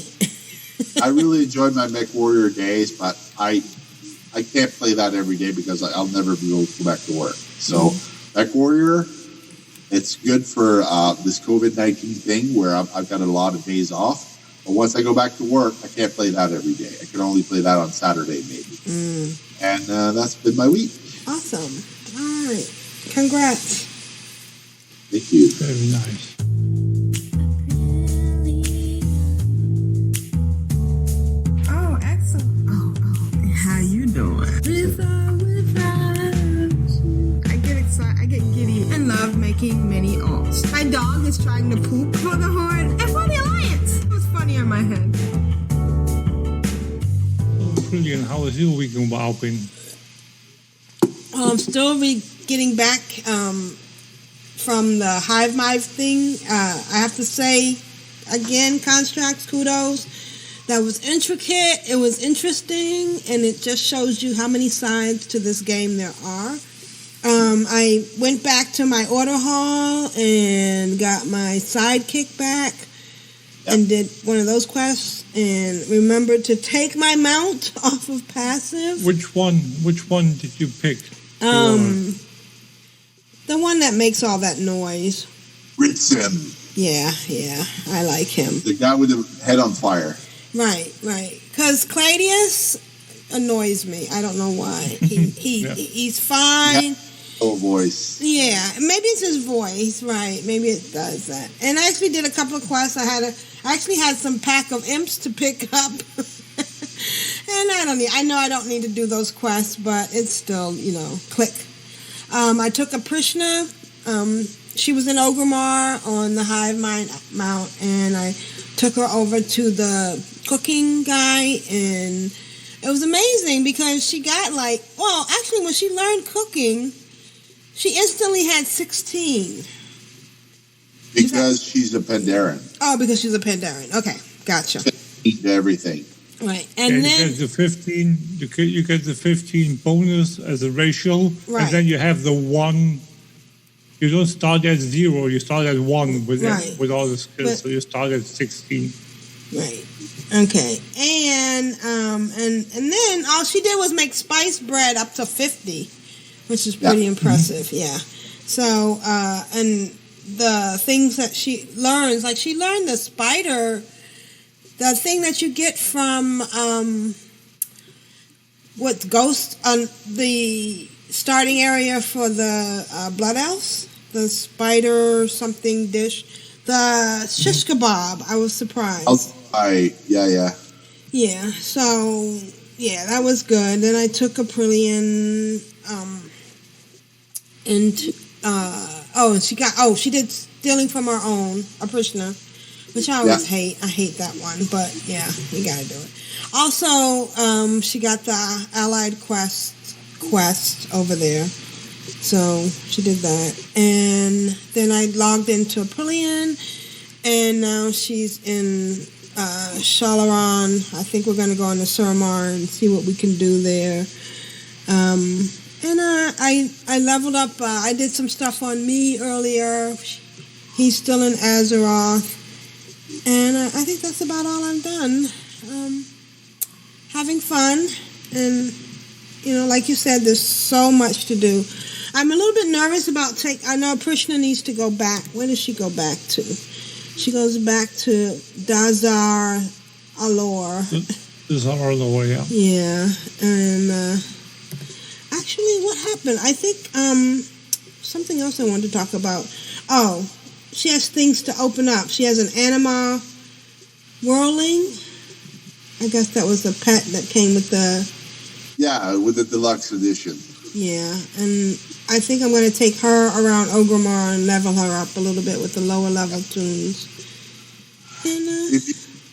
I really enjoyed my Mech Warrior days, but I can't play that every day because I'll never be able to go back to work. So Mech Warrior, it's good for this COVID-19 thing where I've got a lot of days off. But once I go back to work, I can't play that every day. I can only play that on Saturday maybe. And that's been my week. Awesome. All right. Congrats. Thank you. Very nice. Oh, excellent. Oh, how you doing? I get excited. I get giddy and love making mini alts. My dog is trying to poop for the Horde and for the Alliance. It was funny on my head. Brilliant. How has your week in WoW been? Still getting back from the Hive Mind thing. I have to say, again, Constructs, kudos. That was intricate. It was interesting, and it just shows you how many sides to this game there are. I went back to my order hall and got my sidekick back. and did one of those quests and remembered to take my mount off of passive. Which one did you pick? The one that makes all that noise. Ritson. Yeah, I like him. The guy with the head on fire. Right. Because Claudius annoys me. I don't know why. He's fine. Oh, voice. Yeah, maybe it's his voice, right? Maybe it does that. And I actually did a couple of quests. I actually had some pack of imps to pick up, and I know I don't need to do those quests, but it's still, click. I took a Prishna. She was in Ogrimmar on the Hive Mind Mount, and I took her over to the cooking guy, and it was amazing because she got actually when she learned cooking, she instantly had 16. Because she's a Pandaren. Oh, because she's a Pandaren. Okay, gotcha. Eat everything. Right, and then you get the 15. You get the 15 bonus as a ratio, right. And then you have the 1. You don't start at 0. You start at 1 with all the skills. So you start at 16. Right. Okay. And then all she did was make spice bread up to 50, which is pretty impressive. Yeah. So and the things that she learns, like she learned the spider, the thing that you get from with Ghost on the starting area for the Blood Elves, the spider something dish, the shish kebab. I was surprised. Yeah. So that was good. Then I took Aprillian, she did stealing from her own Aprishna, which I always hate. I hate that one, but yeah, you gotta do it. Also, she got the allied quest over there, so she did that. And then I logged into Aprillian, and now she's in Shalaran. I think we're going to go into Suramar and see what we can do there. And I leveled up. I did some stuff on me earlier. He's still in Azeroth. And I think that's about all I've done. Having fun. And, like you said, there's so much to do. I'm a little bit nervous about I know Prishna needs to go back. Where does she go back to? She goes back to Dazar Alor. Dazar Alor, yeah. Yeah, and actually, what happened? I think something else I wanted to talk about. Oh, she has things to open up. She has an anima whirling. I guess that was a pet that came with the... Yeah, with the deluxe edition. Yeah, and I think I'm going to take her around Ogrimmar and level her up a little bit with the lower level tunes. And,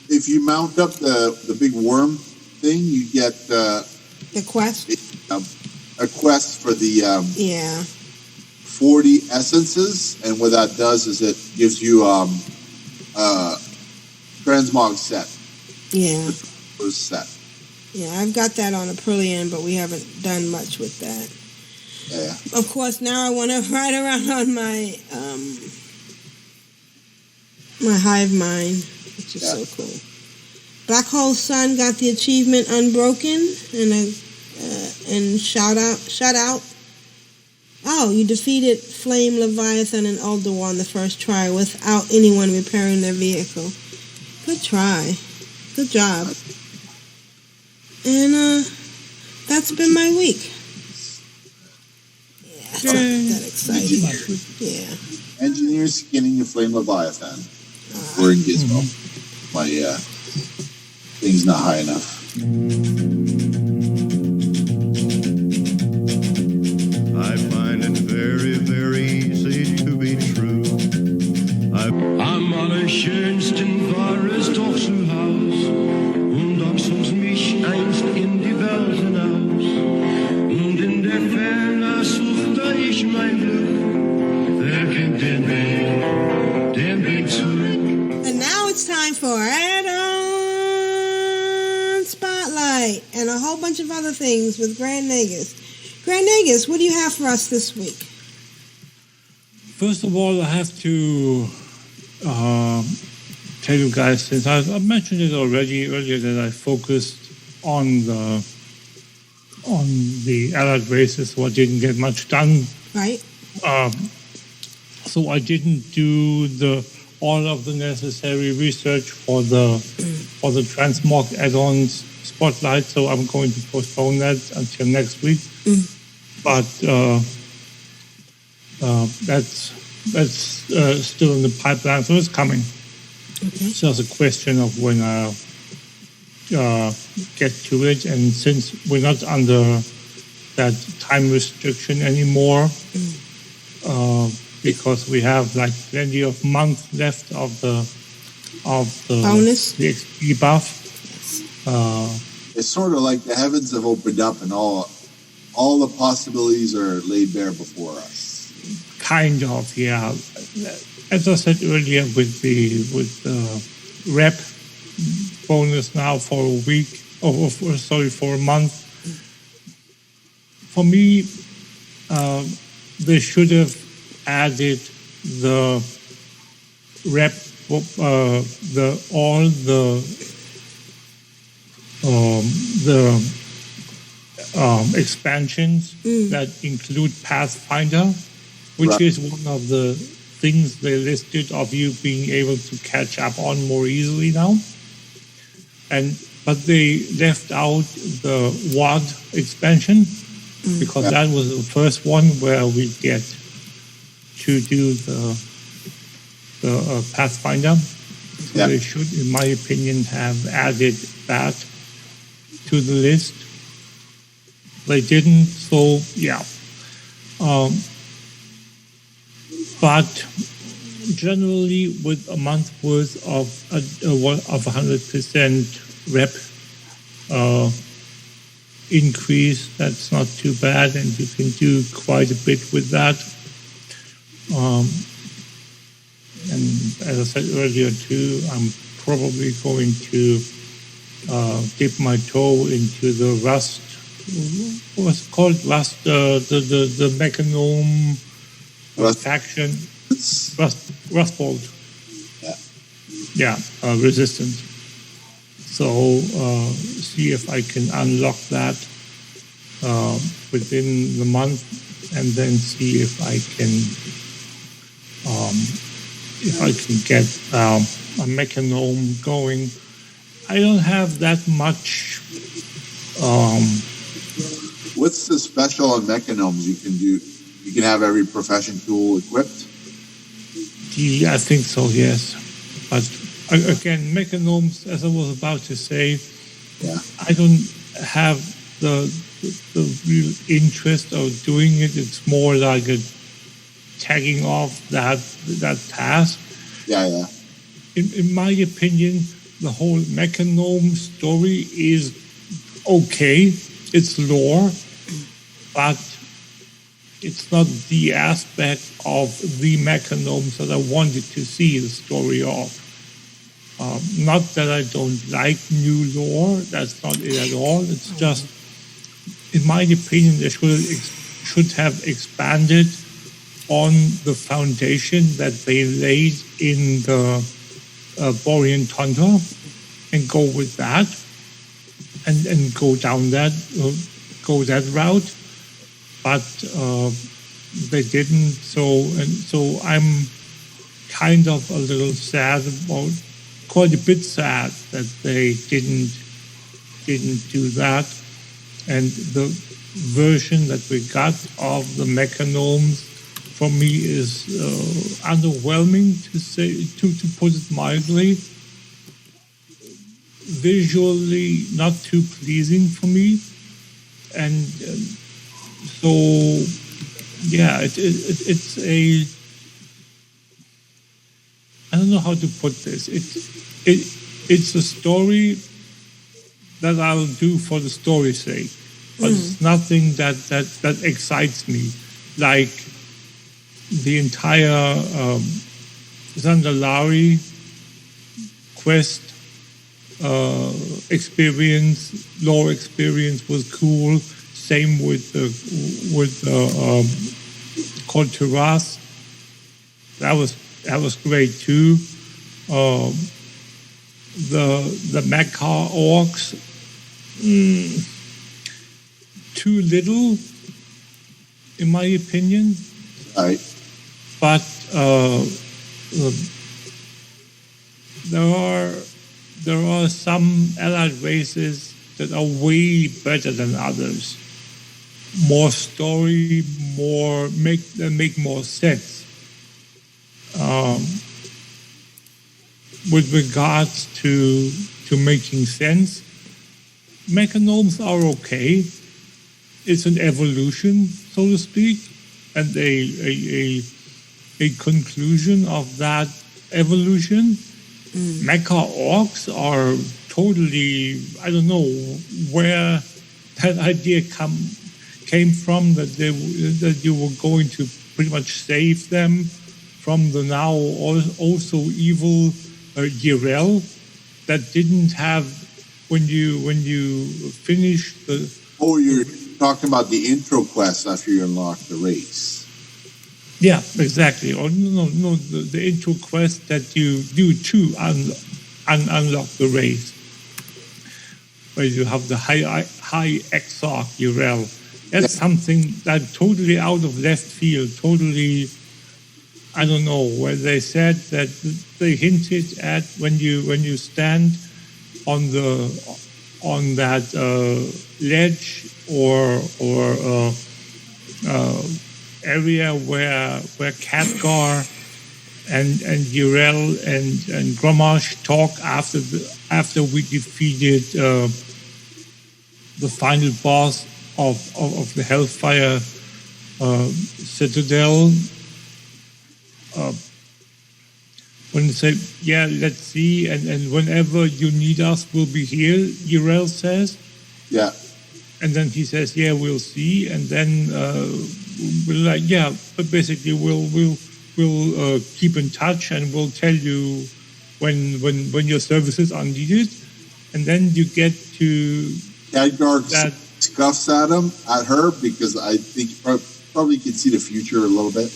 if you mount up the big worm thing, you get the quest. A quest for the 40 essences, and what that does is it gives you transmog set. Yeah. First set. Yeah, I've got that on Aprillian, but we haven't done much with that. Yeah. Of course, now I want to ride around on my my hive mind, which is so cool. Black Hole Sun got the achievement Unbroken, and shout out. Oh, you defeated Flame Leviathan and Ulduar on the first try without anyone repairing their vehicle. Good try. Good job. And that's been my week. Yeah, it's not that exciting. Yeah. Engineers skinning the Flame Leviathan. We're in Gizmo. My thing's not high enough. I find it very, very easy to be true. Am allerschönsten war es doch zu Haus und auch sonst mich einst in die Welt hinaus. Und in der Ferne suchte ich mein Glück. Wer kennt den Weg zurück? And now it's time for Add-on Spotlight and a whole bunch of other things with Grand Nagus. Grand Nagus, what do you have for us this week? First of all, I have to tell you guys, since I mentioned it already earlier, that I focused on the allied races, so I didn't get much done. Right. So I didn't do all of the necessary research for the transmog add-ons spotlight. So I'm going to postpone that until next week. But that's still in the pipeline, so it's coming. Okay. It's just a question of when I get to it, and since we're not under that time restriction anymore, because we have like plenty of months left of the bonus, the XP buff. It's sort of like the heavens have opened up and all the possibilities are laid bare before us. Kind of, yeah. As I said earlier, with the rep bonus now for a week, for a month. For me, they should have added the rep, expansions that include Pathfinder, which is one of the things they listed of you being able to catch up on more easily now. But they left out the WAD expansion because that was the first one where we get to do the Pathfinder. So they should, in my opinion, have added that to the list. They didn't, so yeah. But generally, with a month worth of 100% rep increase, that's not too bad, and you can do quite a bit with that. And as I said earlier too, I'm probably going to dip my toe into the Rust. What's it called? Rust, the Mechanome faction. Rustbolt. Yeah, resistant. So see if I can unlock that within the month, and then see if I can get a Mechanome going. I don't have that much. What's the special on Mechanomes you can do? You can have every profession tool equipped? I think so, yes. But again, Mechanomes, as I was about to say, I don't have the real interest of doing it. It's more like a tagging off that task. Yeah. In my opinion, the whole Mechanome story is okay. It's lore, but it's not the aspect of the Mechanomes that I wanted to see the story of. Not that I don't like new lore, that's not it at all. It's just, in my opinion, they should have expanded on the foundation that they laid in the Borean Tundra and go with that and go down that route. But they didn't. So I'm kind of a little sad about, quite a bit sad that they didn't do that. And the version that we got of the Mechanomes for me is underwhelming, to put it mildly. Visually not too pleasing for me, and so yeah, it's a, I don't know how to put this. It's a story that I'll do for the story's sake, but it's nothing that excites me, like the entire Zandalari quest experience, lore experience was cool. Same with called Taras. That was great too. the mecha orcs, too little, in my opinion. Right. But there are some allied races that are way better than others. More story, make more sense. With regards to making sense, mechanomes are okay. It's an evolution, so to speak, and a conclusion of that evolution. Mecha orcs are totally, I don't know where that idea came from, that you were going to pretty much save them from the now also evil Jirel that didn't have, when you finish the... Oh, you're talking about the intro quest after you unlock the race. Yeah, exactly. Or no, the intro quest that you do to unlock the race, where you have the high exarch Jirel. That's something that totally out of left field, totally, I don't know, where they said that they hinted at when you stand on that ledge or area where Khadgar and Jirel and Grommash talk after we defeated the final boss of the Hellfire Citadel. When they say, yeah, let's see, and whenever you need us, we'll be here, Jirel says. Yeah. And then he says, yeah, we'll see. And then we're like, yeah, but basically we'll keep in touch and we'll tell you when your services are needed. And then you get to Khadgar scuffs at her, because I think you probably can see the future a little bit.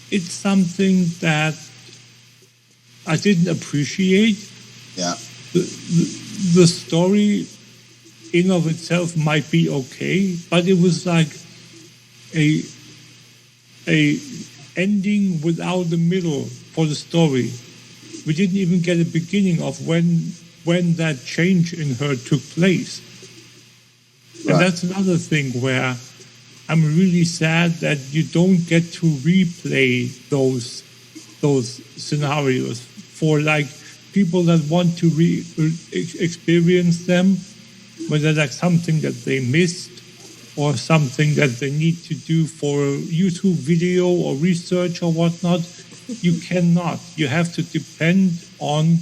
It's something that I didn't appreciate. Yeah. The story in of itself might be okay, but it was like a ending without the middle for the story. We didn't even get a beginning of when that change in her took place. Right. And that's another thing where I'm really sad that you don't get to replay those scenarios for like people that want to experience them, whether that's something that they missed or something that they need to do for a YouTube video or research or whatnot. You cannot. You have to depend on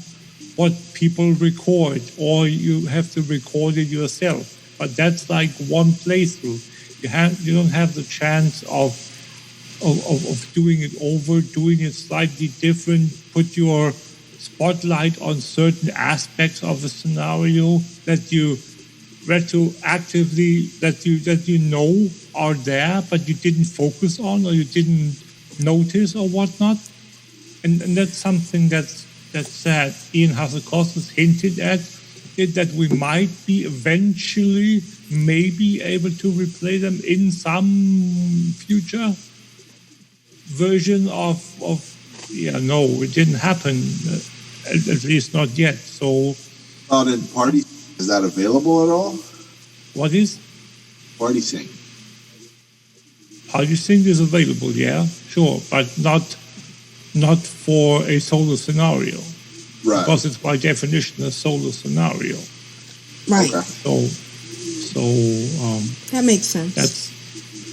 what people record, or you have to record it yourself. But that's like one playthrough. You don't have the chance of doing it over, doing it slightly different, put your spotlight on certain aspects of a scenario that you retroactively, that you know are there, but you didn't focus on or you didn't notice or whatnot. And that's something that's sad. Ian Hasekos hinted at it, that we might be eventually maybe able to replay them in some future version of no, it didn't happen, at least not yet. So not in Party, is that available at all? What is? Party Sync. Party Sync is available, yeah, sure, but not for a solo scenario. Right. Because it's by definition a solo scenario. Right. Okay. So that makes sense.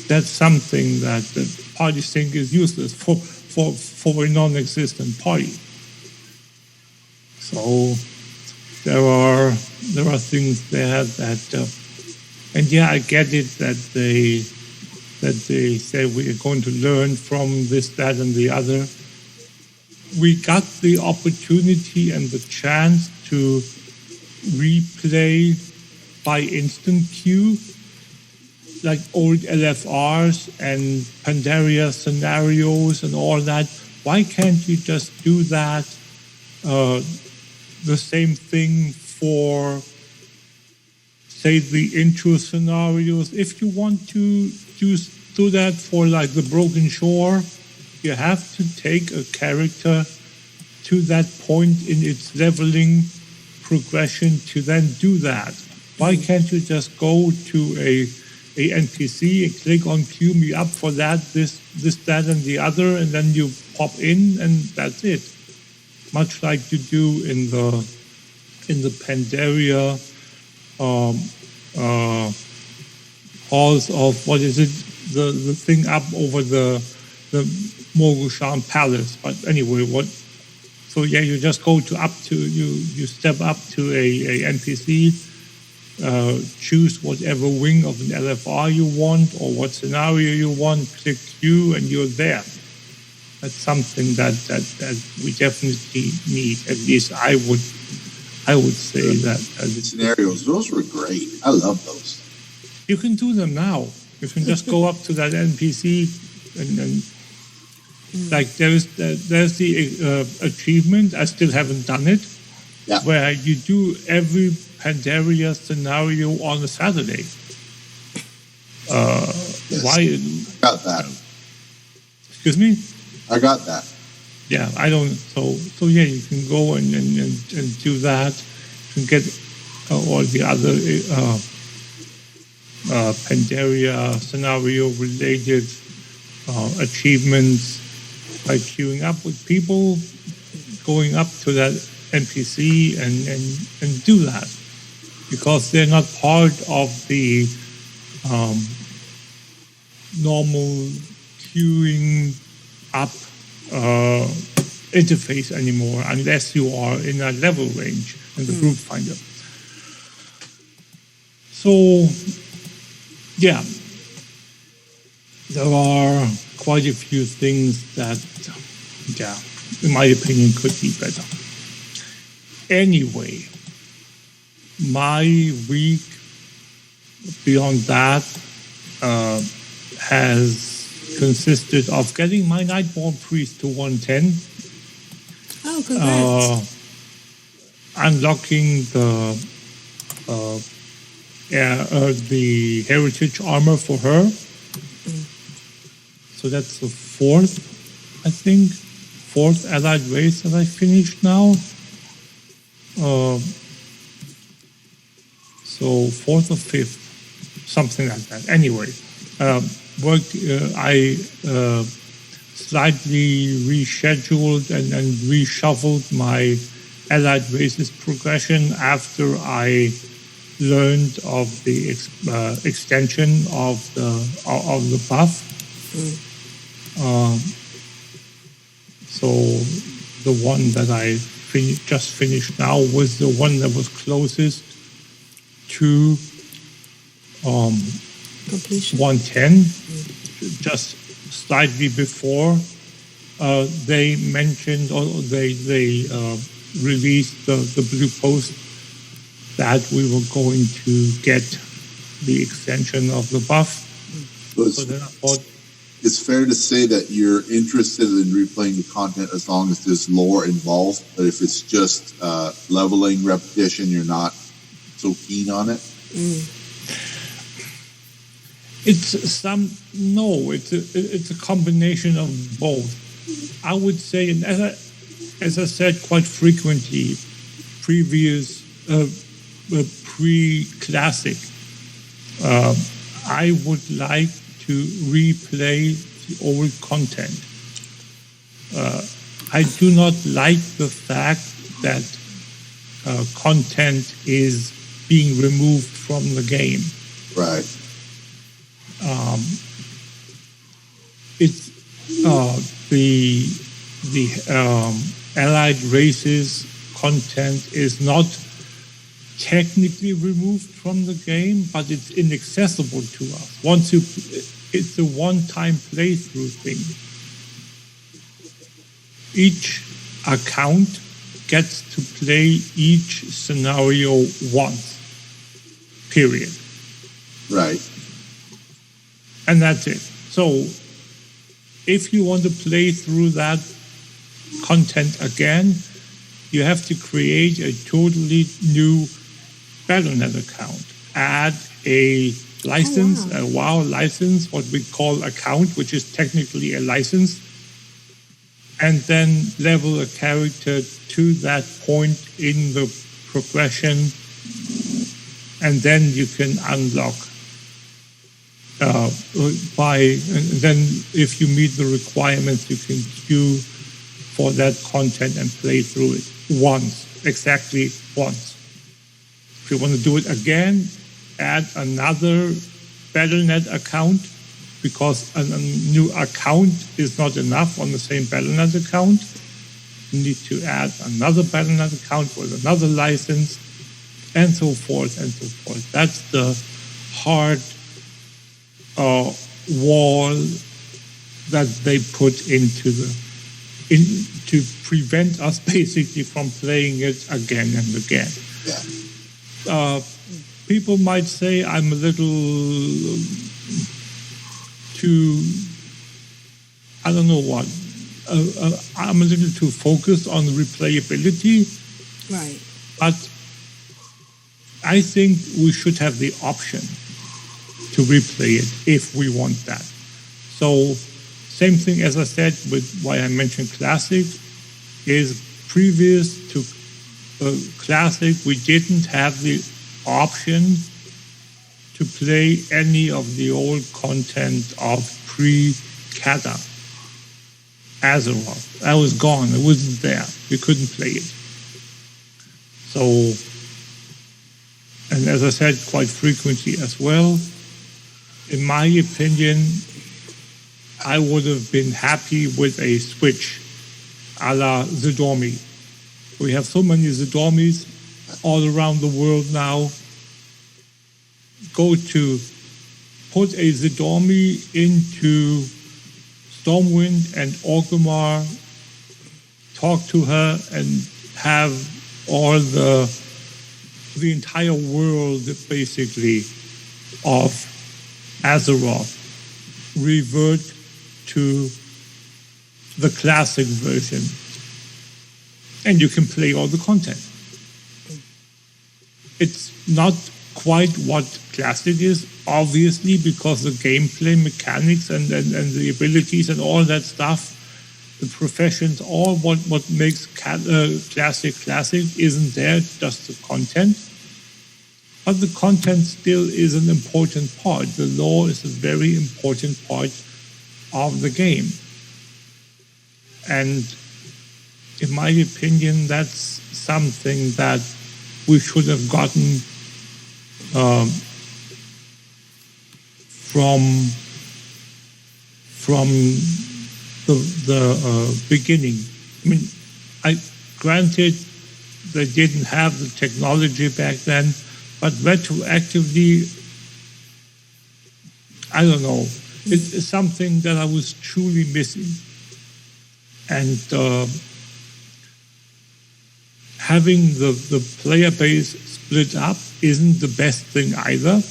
That's something that the Party Sync is useless for a non-existent party. So there are things there that and yeah, I get it that they say we are going to learn from this, that, and the other. We got the opportunity and the chance to replay by instant queue, like old LFRs and Pandaria scenarios and all that. Why can't you just do that the same thing for, say, the intro scenarios. If you want to do that for like the Broken Shore, you have to take a character to that point in its leveling progression to then do that. Why can't you just go to a NPC and click on queue me up for that, this, that, and the other, and then you pop in and that's it. Much like you do in the Pandaria halls of, what is it, the thing up over the Mogushan Palace. But anyway, so yeah, you just go you step up to a NPC, choose whatever wing of an LFR you want or what scenario you want, click Q, and you're there. That's something that we definitely need. At least I would say that. Scenarios, those were great. I love those. You can do them now. You can just go up to that NPC and like there's the achievement. I still haven't done it. Yeah. Where you do every Pandaria scenario on a Saturday. Yes. Why? Got that. Excuse me? I got that. Yeah, I don't. So yeah, you can go and do that. You can get all the other Pandaria scenario related achievements by queuing up with people, going up to that NPC and do that, because they're not part of the normal queuing up interface anymore, unless you are in that level range in the group finder. So, yeah, there are quite a few things that, yeah, in my opinion, could be better. Anyway, my week beyond that has consisted of getting my Nightborn Priest to 110. Oh, congrats. Unlocking the heritage armor for her. So that's the fourth allied race that I finished now. So fourth or fifth, something like that. Anyway, I slightly rescheduled and reshuffled my allied races progression after I learned of the extension of the buff. So the one that I just finished now was the one that was closest to completion 110, just slightly before they mentioned or they released the blue post that we were going to get the extension of the buff. So then I thought, it's fair to say that you're interested in replaying the content as long as there's lore involved, but if it's just leveling repetition, you're not so keen on it? It's a combination of both. I would say, and as I said quite frequently, pre-classic, I would like to replay the old content. I do not like the fact that content is being removed from the game. Right. It's the allied races content is not technically removed from the game, but it's inaccessible to us. It's a one-time playthrough thing. Each account gets to play each scenario once. Period. Right. And that's it. So if you want to play through that content again, you have to create a totally new Battle.net account. Add a license, a WoW license, what we call account, which is technically a license, and then level a character to that point in the progression, and then you can unlock and then if you meet the requirements, you can queue for that content and play through it exactly once. If you want to do it again, add another Battle.net account, because a new account is not enough on the same Battle.net account. You need to add another Battle.net account with another license, and so forth and so forth. That's the hard wall that they put to prevent us basically from playing it again and again. People might say I'm a little too, I don't know what, I'm a little too focused on replayability. Right. But I think we should have the option to replay it if we want that. So, same thing as I said with why I mentioned Classic, is previous to Classic, we didn't have the option to play any of the old content of pre-Kata. Azeroth. That was gone. It wasn't there. We couldn't play it. So, and as I said quite frequently as well, in my opinion, I would have been happy with a switch a la Zidormi. We have so many Zidormis all around the world now. Go to put a Zidormi into Stormwind and Orgrimmar, talk to her, and have all the entire world basically of Azeroth revert to the classic version, and you can play all the content. It's not quite what classic is, obviously, because the gameplay mechanics and the abilities and all that stuff, the professions, all what makes classic isn't there, it's just the content. But the content still is an important part. The lore is a very important part of the game. And in my opinion, that's something that we should have gotten from the beginning. I mean, granted, they didn't have the technology back then, but retroactively, I don't know. It's something that I was truly missing. And having the player base split up isn't the best thing either.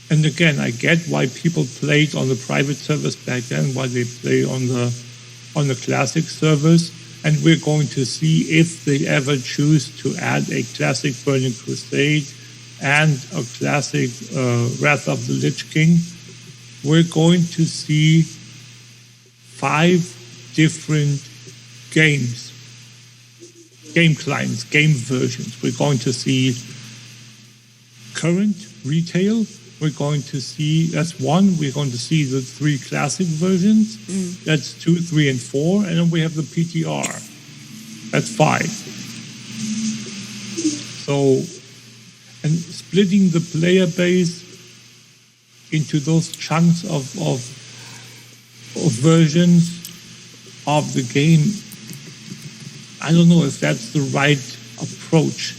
And again, I get why people played on the private servers back then, why they play on the classic servers. And we're going to see if they ever choose to add a classic Burning Crusade and a classic Wrath of the Lich King. We're going to see 5 different games, game clients, game versions. We're going to see current retail. We're going to see, that's 1. We're going to see the 3 classic versions. That's 2, 3, and 4. And then we have the PTR. That's 5. So, and splitting the player base into those chunks of versions of the game, I don't know if that's the right approach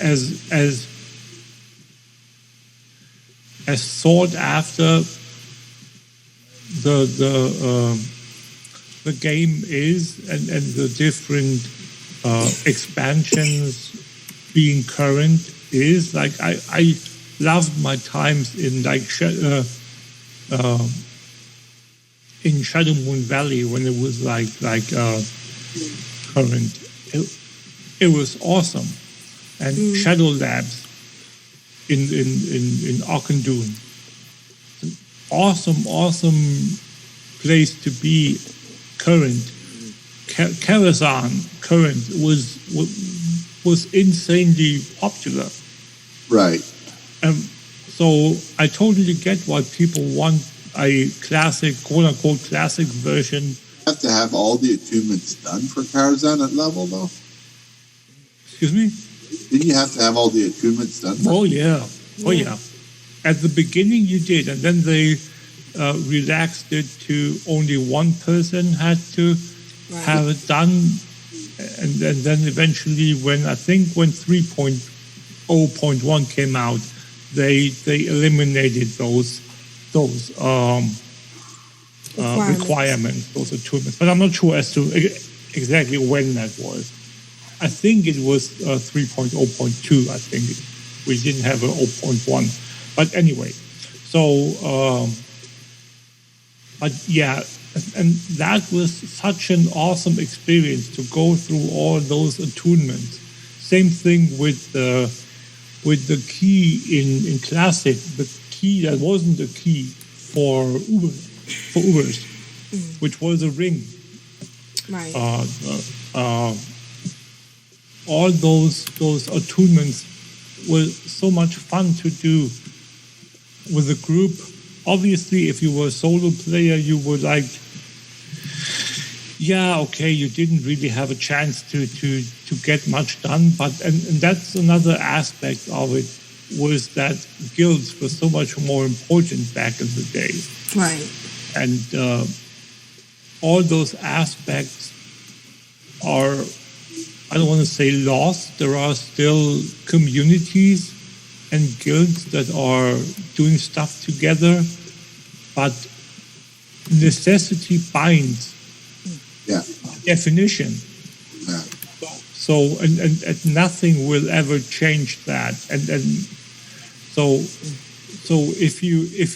as sought after the game is, and the different expansions being current is. Like I loved my times in in Shadow Moon Valley when it was like current, it was awesome. And Shadow Labs in Arkandun. Awesome place to be. Current. Karazhan current was insanely popular. Right. So I totally get why people want a classic, quote-unquote classic version. You have to have all the attunements done for Karazhan at level, though? Excuse me? Didn't you have to have all the attunements done? Oh, yeah. At the beginning you did, and then they relaxed it to only one person had to have it done. And then eventually when 3.0.1 came out, they eliminated those requirements, those attunements. But I'm not sure as to exactly when that was. I think it was 3.0.2. I think we didn't have a 0.1. But anyway, so but yeah, and that was such an awesome experience to go through all those attunements. Same thing with the key in Classic, the key that wasn't a key for Ubers, which was a ring. Right. All those attunements were so much fun to do with a group. Obviously, if you were a solo player, you were like, yeah, okay, you didn't really have a chance to get much done. But and that's another aspect of it, was that guilds were so much more important back in the day. Right. And all those aspects are, I don't want to say lost. There are still communities and guilds that are doing stuff together, but necessity binds definition. Yeah. So and nothing will ever change that. And so if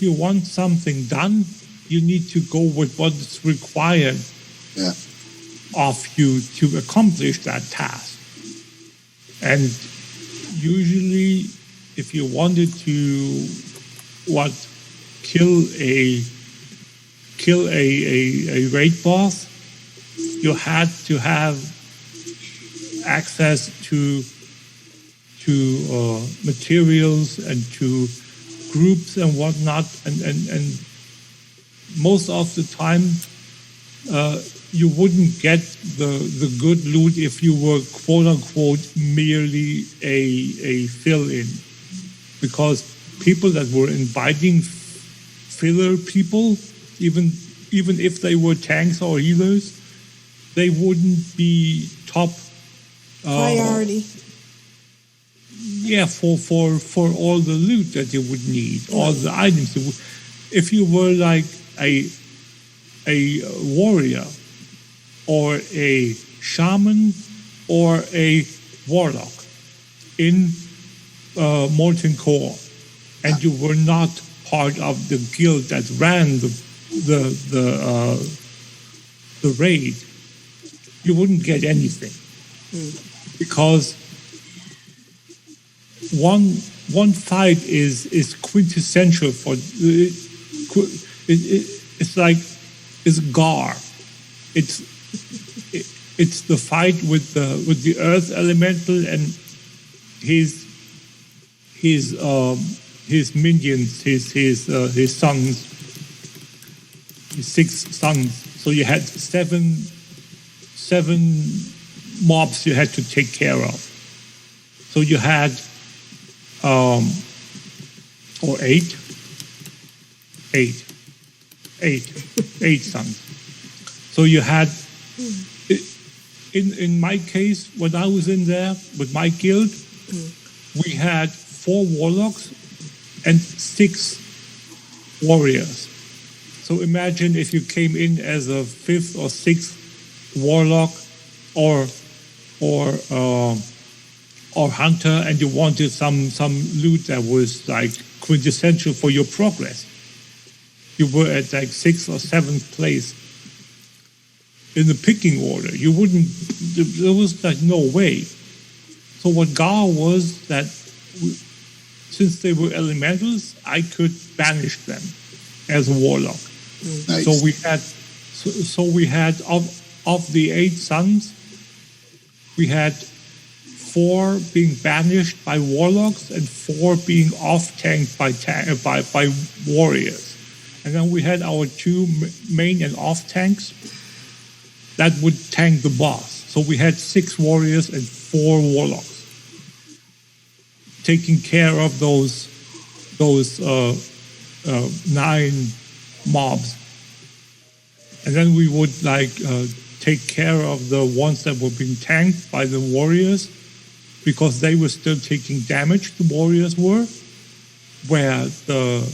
you want something done, you need to go with what is required of you to accomplish that task. And usually, if you wanted to kill a raid boss, you had to have access to materials and to groups and whatnot, and most of the time you wouldn't get the good loot if you were quote unquote merely a fill-in, because people that were inviting filler people, even if they were tanks or healers, they wouldn't be top priority. For all the loot that you would need, all the items. If you were like a warrior or a shaman or a warlock in Molten Core, and you were not part of the guild that ran the raid, you wouldn't get anything, because one fight is quintessential for it's Gar. It's the fight with the earth elemental and his minions, his sons, his 6 sons. So you had seven mobs you had to take care of. So you had or 8 sons. So you had, in my case, when I was in there with my guild, we had 4 warlocks and 6 warriors. So imagine if you came in as a 5th or 6th warlock or hunter, and you wanted some loot that was like quintessential for your progress. You were at like 6th or 7th place. in the picking order. You wouldn't. There was like no way. So what Gar was that, since they were elementals, I could banish them as a warlock. Nice. So we had of the 8 sons, we had 4 being banished by warlocks and 4 being off-tanked by warriors. And then we had our 2 main and off-tanks that would tank the boss. So we had 6 warriors and 4 warlocks taking care of those 9 mobs. And then we would take care of the ones that were being tanked by the warriors, because they were still taking damage, the warriors were, where the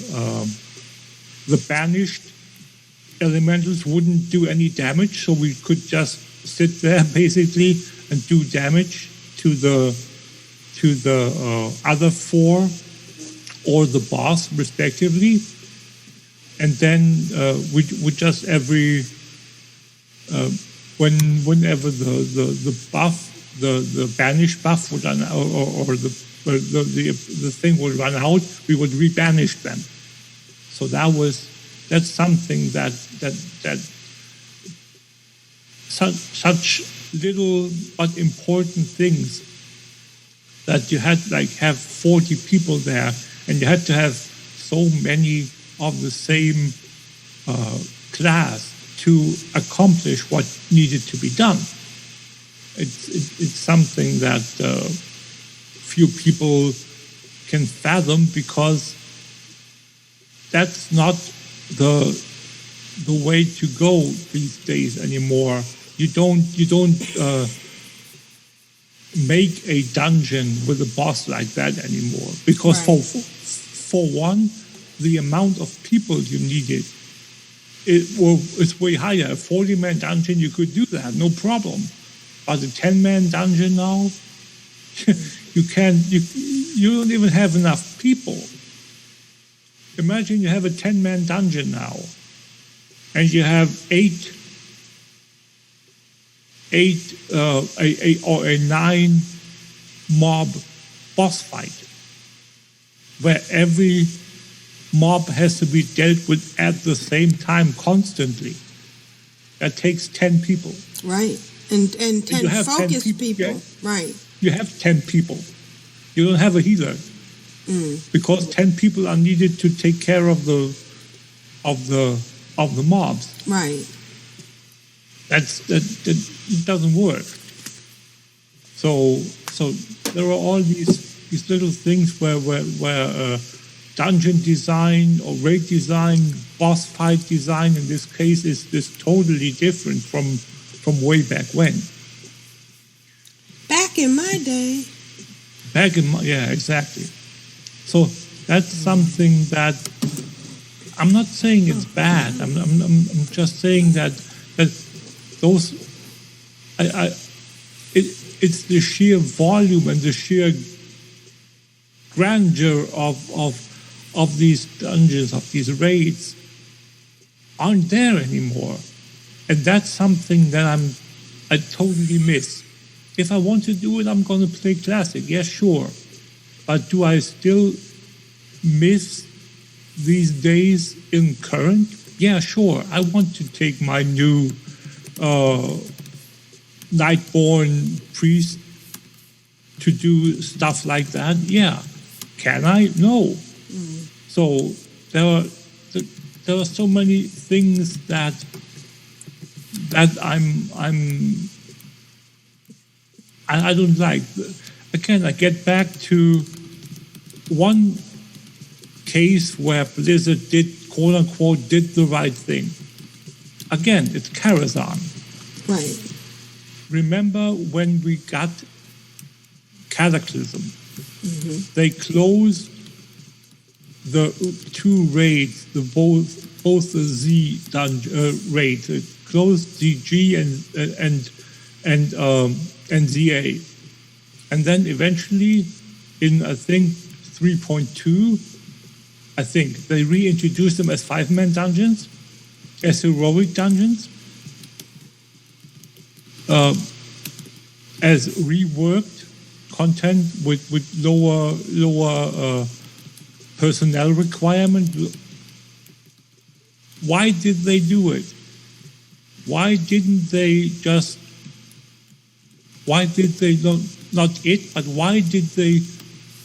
banished elementals wouldn't do any damage, so we could just sit there basically and do damage to the other 4 or the boss respectively. And then we just whenever the buff, the banish buff would run out, or the thing would run out, we would rebanish them. So that's something that such little but important things, that you had have 40 people there, and you had to have so many of the same class to accomplish what needed to be done. It's something that few people can fathom, because that's not the way to go these days anymore. You don't make a dungeon with a boss like that anymore, because for one, the amount of people you needed, it's way higher. A 40-man dungeon, you could do that, no problem. But a 10-man dungeon now, you don't even have enough people. Imagine you have a 10-man dungeon now, and you have a 9 mob boss fight, where every mob has to be dealt with at the same time constantly. That takes 10 people. Right. And 10 focused people. Yeah? Right. You have 10 people. You don't have a healer. Because 10 people are needed to take care of the mobs. Right. That doesn't work. So there are all these little things where dungeon design or raid design, boss fight design in this case is totally different from way back when. Back in my day. Yeah, exactly. So that's something that I'm not saying it's bad. I'm just saying that those it's the sheer volume and the sheer grandeur of these dungeons, of these raids, aren't there anymore. And that's something that I totally miss. If I want to do it, I'm going to play Classic. Yes, sure. But do I still miss these days in Current? Yeah, sure. I want to take my new Nightborn priest to do stuff like that. Yeah. Can I? No. So there are so many things that I don't like. Again, I get back to one case where Blizzard did, quote unquote, did the right thing. Again, it's Karazhan. Right. Remember when we got Cataclysm? They closed the 2 raids, both the Z raids. It closed ZG and ZA, and then eventually, in I think 3.2, I think they reintroduced them as 5-man dungeons, as heroic dungeons. as reworked content with lower personnel requirement. Why did they do it? Why didn't they just? Why did they not it? But why did they,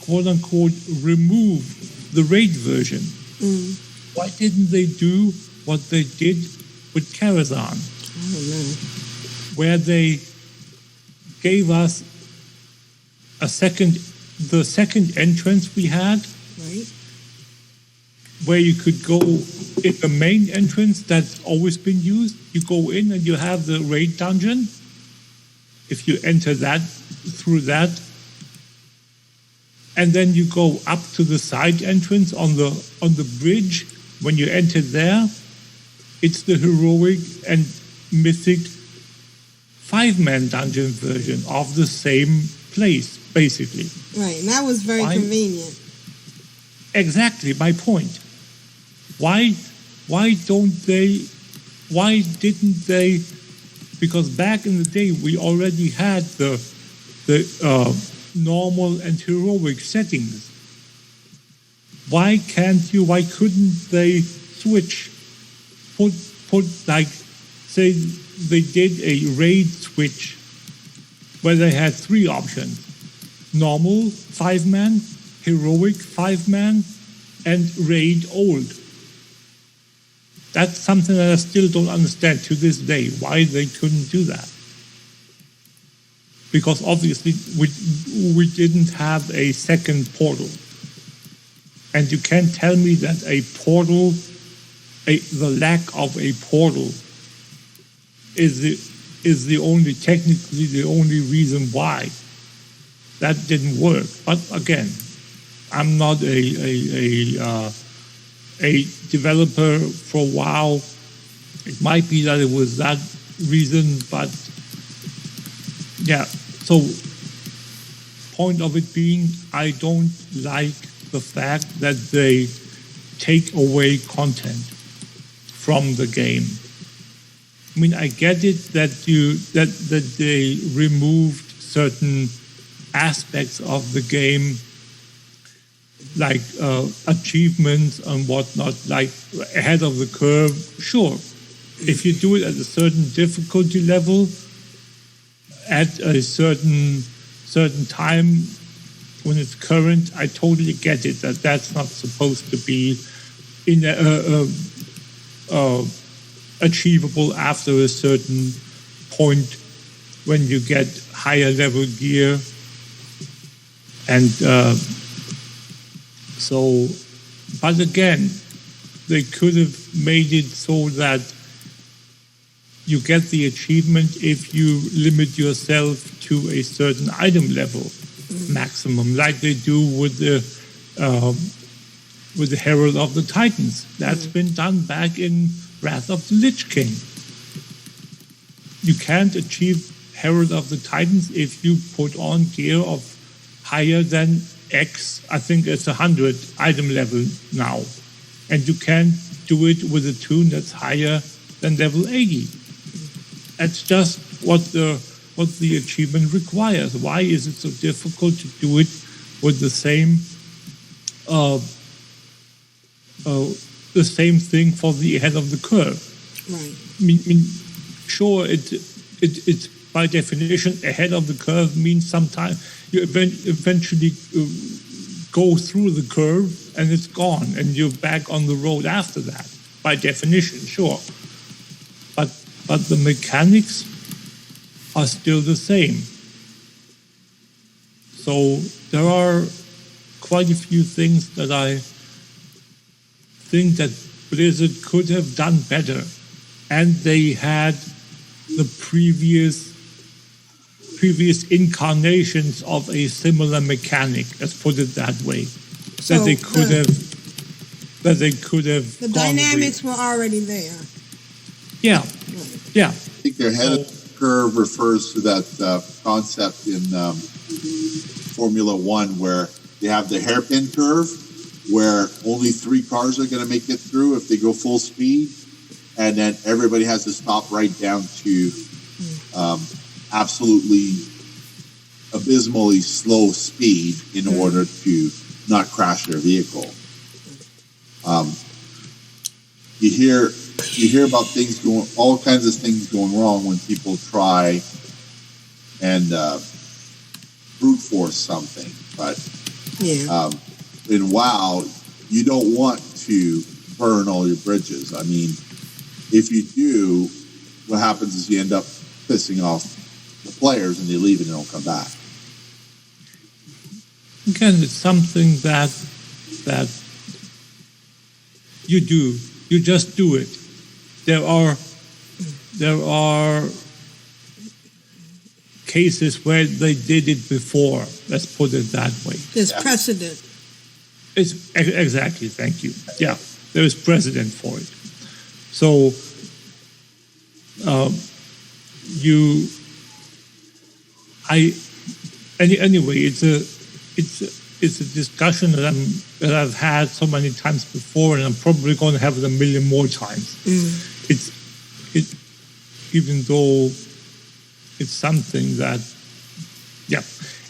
quote unquote, remove the raid version? Why didn't they do what they did with Karazhan? I don't know. Where they gave us the second entrance we had, Right. where you could go in the main entrance that's always been used. You go in and you have the raid dungeon. If you enter that through that, and then you go up to the side entrance on the bridge. When you enter there, it's the heroic and mythic 5-man dungeon version of the same place, basically. Right, and that was very convenient. Exactly my point. Why didn't they? Because back in the day, we already had the normal and heroic settings. Why couldn't they switch? Put like, say they did a raid switch where they had 3 options: normal 5-man, heroic 5-man, and raid old. That's something that I still don't understand to this day, why they couldn't do that. Because obviously we didn't have a second portal. And you can't tell me that a portal, the lack of a portal is technically the only reason why that didn't work. But again, I'm not a developer for WoW. It might be that it was that reason, but yeah. So, point of it being, I don't like the fact that they take away content from the game. I mean, I get it that they removed certain aspects of the game, like achievements and whatnot, like ahead of the curve. Sure, if you do it at a certain difficulty level, at a certain time when it's current, I totally get it that that's not supposed to be achievable after a certain point when you get higher level gear. And so, but again, they could have made it so that you get the achievement if you limit yourself to a certain item level maximum, like they do with the Herald of the Titans. That's been done back in Wrath of the Lich King. You can't achieve Herald of the Titans if you put on gear of higher than X, I think it's 100 item level now. And you can't do it with a tune that's higher than level 80. That's just what the achievement requires. Why is it so difficult to do it with the same thing for the ahead of the curve? Right. I mean, sure, it's by definition ahead of the curve means sometime you eventually go through the curve and it's gone and you're back on the road after that. By definition, sure. But the mechanics are still the same. So there are quite a few things that I think that Blizzard could have done better. And they had the previous incarnations of a similar mechanic, let's put it that way. So that they could have the dynamics were already there. Yeah. Yeah. I think their head of the curve refers to that concept in Formula One where they have the hairpin curve where only 3 cars are going to make it through if they go full speed, and then everybody has to stop right down to absolutely abysmally slow speed in order to not crash their vehicle. You hear about things all kinds of things going wrong when people try and brute force something. But in WoW, you don't want to burn all your bridges. I mean, if you do, what happens is you end up pissing off the players and they leave and they don't come back. Again, it's something that you do. You just do it. There are cases where they did it before. Let's put it that way. There's precedent. It's exactly. Thank you. Yeah, there is precedent for it. So anyway, it's a discussion that I've had so many times before, and I'm probably going to have it a million more times. Even though it's something that,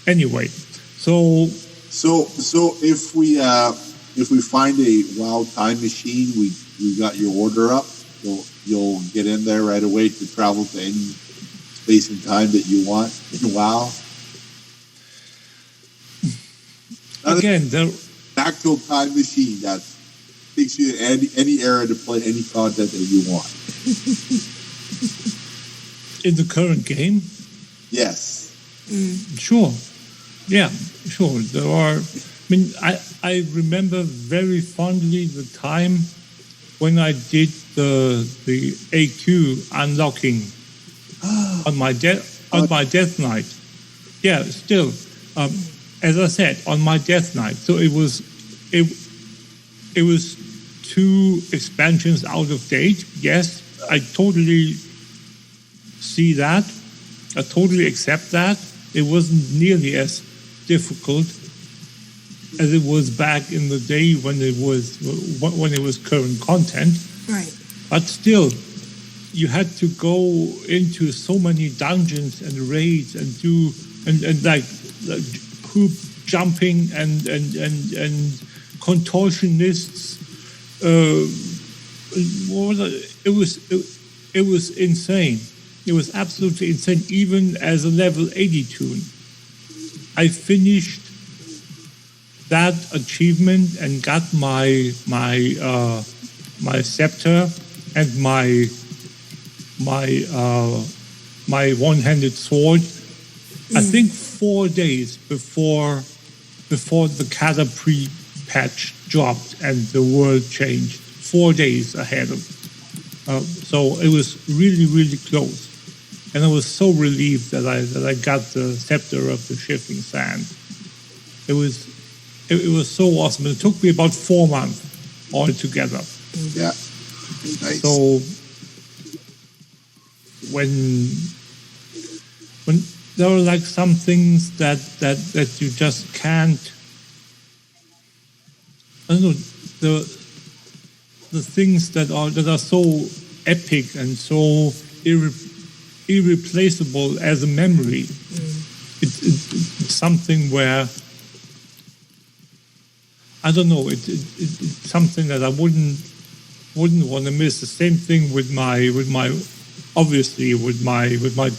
Anyway, so if we find a WoW time machine, we got your order up. You'll get in there right away to travel to any space and time that you want in WoW. Again, the actual time machine that takes you to any era to play any content that you want. In the current game? Yes. Sure. Yeah, sure. There are. I remember very fondly the time when I did the AQ unlocking on my death knight. Yeah, still. As I said, on my death knight. So it was 2 expansions out of date. Yes, I totally see that. I totally accept that. It wasn't nearly as difficult as it was back in the day when it was current content. Right. But still, you had to go into so many dungeons and raids and do and like hoop jumping and contortionists. It was insane. It was absolutely insane. Even as a level 80 toon, I finished that achievement and got my scepter and my one-handed sword. I think 4 days before the Catapri patch dropped and the world changed. 4 days ahead of. So it was really, really close. And I was so relieved that I got the scepter of the shifting sand. It was so awesome. It took me about 4 months altogether. Yeah. Nice. So when there are like some things that you just can't. I don't know, the things that are so epic and so irreplaceable as a memory. It's something where I don't know. It's something that I wouldn't want to miss. The same thing with my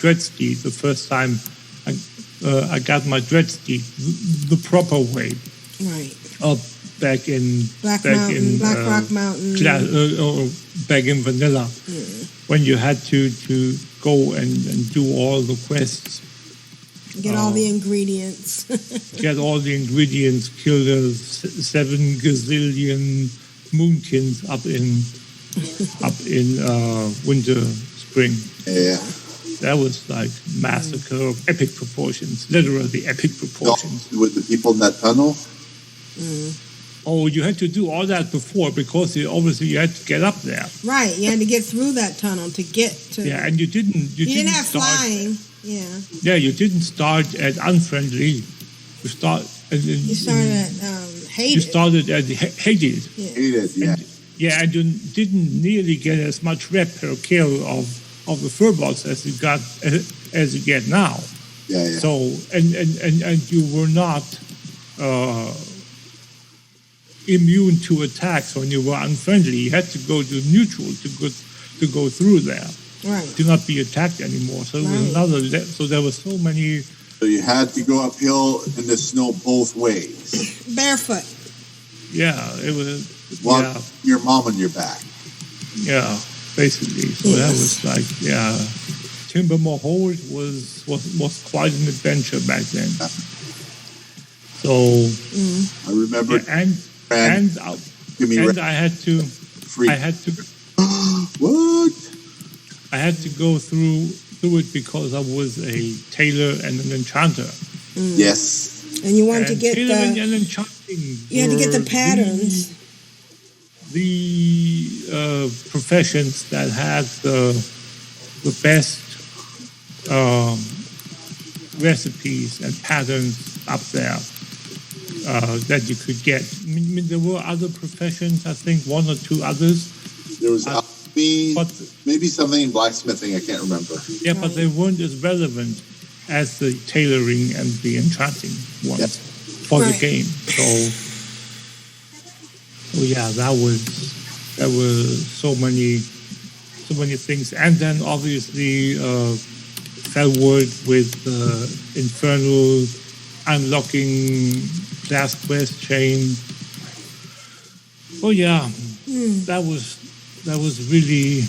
dread steed. The first time I got my dread steed the proper way. Right. Back in Black Rock Mountain. Back in vanilla, when you had to go and do all the quests. Get all the ingredients. Get all the ingredients. Kill the 7 gazillion moonkins up in winter spring. Yeah. That was like massacre of epic proportions. Literally epic proportions. With the people in that tunnel. Oh, you had to do all that before because obviously you had to get up there. Right, you had to get through that tunnel to get to. Yeah, and you didn't have start, flying. Yeah. Yeah, you didn't start at unfriendly. You started at hated. You started at hated. Yeah. Hated, yeah. And you didn't nearly get as much rep per kill of the furbolgs as you got as you get now. Yeah, yeah. So and you were not immune to attacks when you were unfriendly. You had to go to neutral to go through there. Right. To not be attacked anymore. So it was so there were so many. So you had to go uphill in the snow both ways. Barefoot. Yeah, it was. While your mom on your back. Yeah, basically. So that was like, Timbermore Hold was quite an adventure back then. So I remember. I had to. What? I had to go through it because I was a tailor and an enchanter. Yes. And you wanted to get tailoring and enchanting. You had to get the patterns. The professions that had the best recipes and patterns up there that you could get. I mean, there were other professions, I think one or two others. There was maybe something in blacksmithing, I can't remember. Yeah, but they weren't as relevant as the tailoring and the enchanting ones for the game. So yeah, there were so many things, and then obviously Fellwood with Infernal unlocking class quest chain. Oh yeah, that was really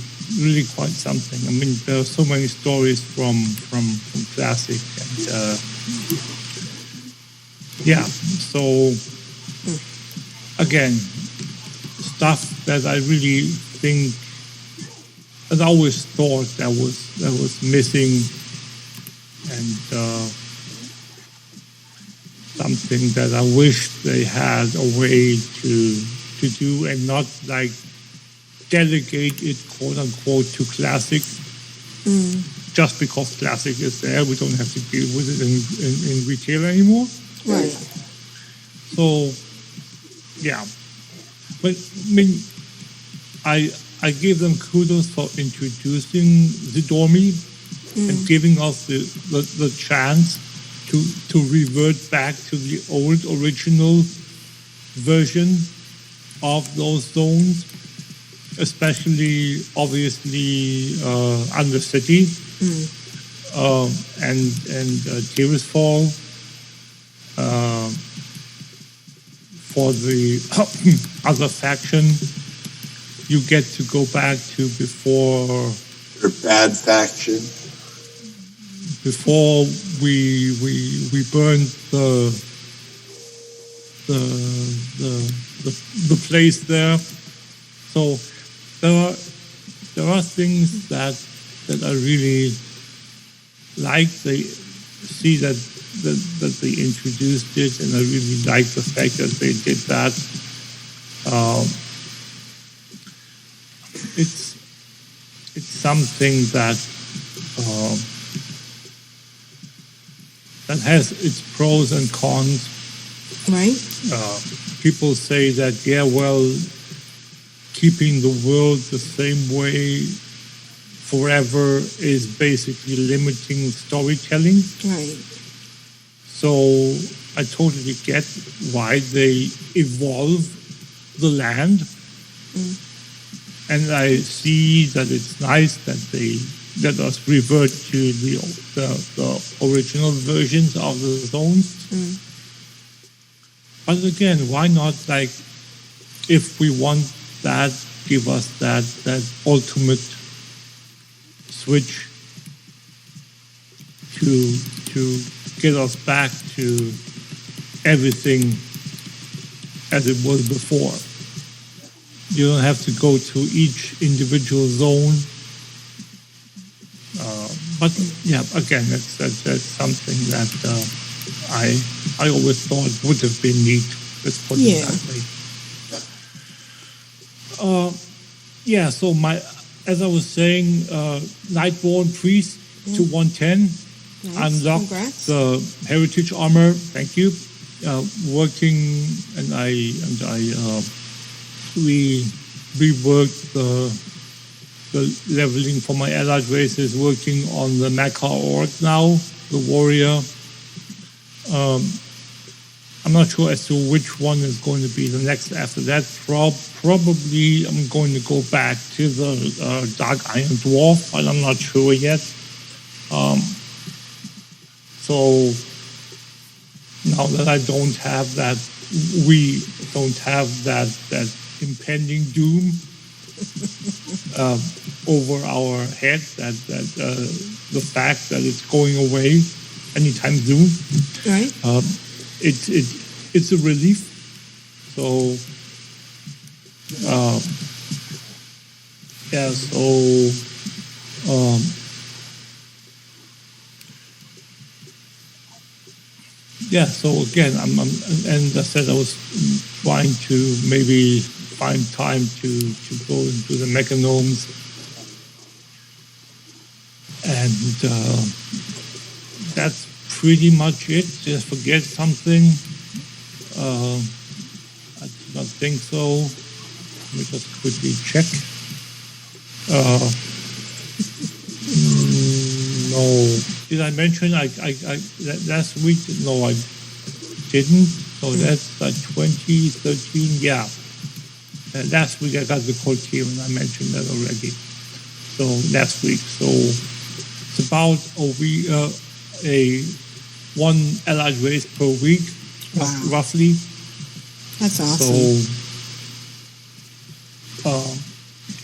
quite something. I mean, there are so many stories from Classic, and so again, stuff that I really think, and I always thought that was missing, and something that I wish they had a way to do, and not like delegate it, quote unquote, to Classic. Just because Classic is there, we don't have to deal with it in retail anymore. Right. So, yeah. But, I mean, I give them kudos for introducing the Dormy and giving us the chance to revert back to the old original version of those zones, especially, obviously, Undercity and Tirisfal. For the other faction, you get to go back to before your bad faction. Before we burned the place there. So there are things that I really like. They see that they introduced it, and I really like the fact that they did that. It's something that has its pros and cons. Right. People say that, keeping the world the same way forever is basically limiting storytelling. Right. So I totally get why they evolve the land. And I see that it's nice that they let us revert to the original versions of the zones. But again, why not, like, if we want that, give us that ultimate switch to get us back to everything as it was before. You don't have to go to each individual zone. But yeah, again, that's something that I always thought would have been neat. Let's put it that way. So as I was saying, Nightborn Priest to 110. Nice. Unlocked Congrats. the heritage armor. Thank you. Working, and we reworked the leveling for my allied races, working on the Mecha Orc now, the warrior. I'm not sure as to which one is going to be the next after that. Probably I'm going to go back to the Dark Iron Dwarf, but I'm not sure yet. So now that I don't have that, we don't have that impending doom over our heads, that the fact that it's going away anytime soon. Right. It's a relief. So yeah. So yeah. So again, I'm and I said I was trying to maybe find time to go into the mechanomes, and that's pretty much it. Just forget something. I do not think so. Let me just quickly check. No. Did I mention I last week? No, I didn't. So that's like 2013. Yeah. Last week I got the Criterion. I mentioned that already. So last week. So it's about a one allied race per week, roughly. That's awesome. So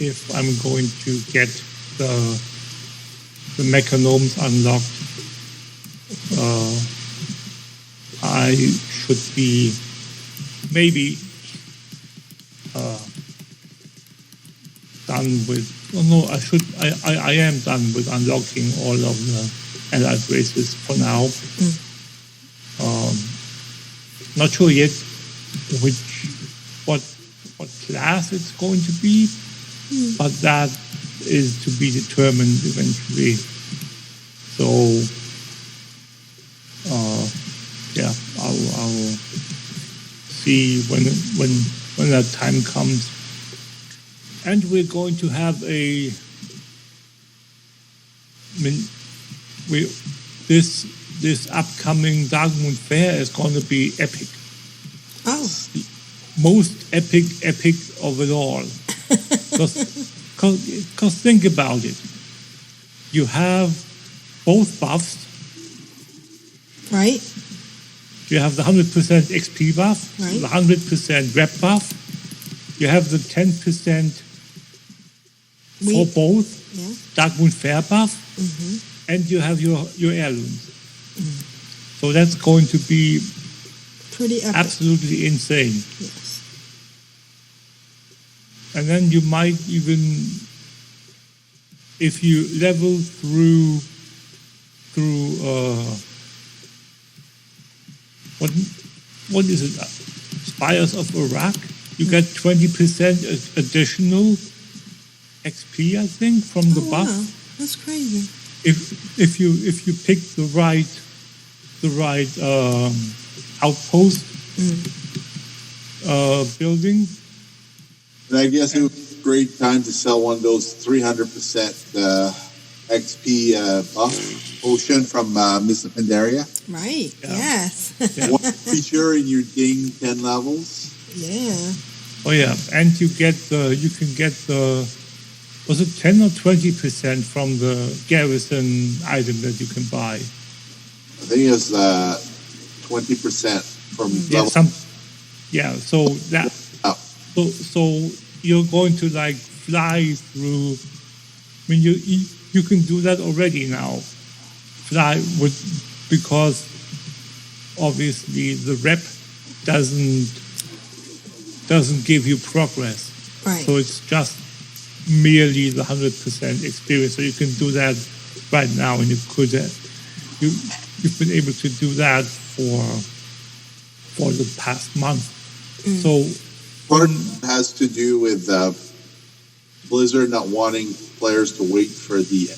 if I'm going to get the mechanomes unlocked, I should be maybe done with. Oh no, I am done with unlocking all of the allied races for now. Not sure yet what class it's going to be, but that is to be determined eventually. So yeah, I'll see when that time comes. And we're going to have this upcoming Dark Moon Fair is going to be epic. Oh. Most epic of it all. Because think about it. You have both buffs. Right. You have the 100% XP buff, right. The 100% rep buff. You have the 10% for both, Dark Moon Fair buff, and you have your heirlooms. So that's going to be pretty epic. Absolutely insane. Yes. And then you might even, if you level through what is it? Spires of Iraq, you get 20% additional XP, I think, from the buff. Wow. That's crazy. If you pick the right outpost building. And I guess it was a great time to sell one of those 300% XP buff potion from Mr. Pandaria. Right. Yeah. Yes. One feature in your Ding 10 levels. Yeah. Oh yeah, and you can get the. Was it 10 or 20% from the garrison item that you can buy? I think it's 20% from level. So that so you're going to like fly through. I mean, you can do that already now. Fly because obviously the rep doesn't give you progress. Right. So it's just merely the 100% experience. So you can do that right now, and you've been able to do that for the past month. So part has to do with Blizzard not wanting players to wait for the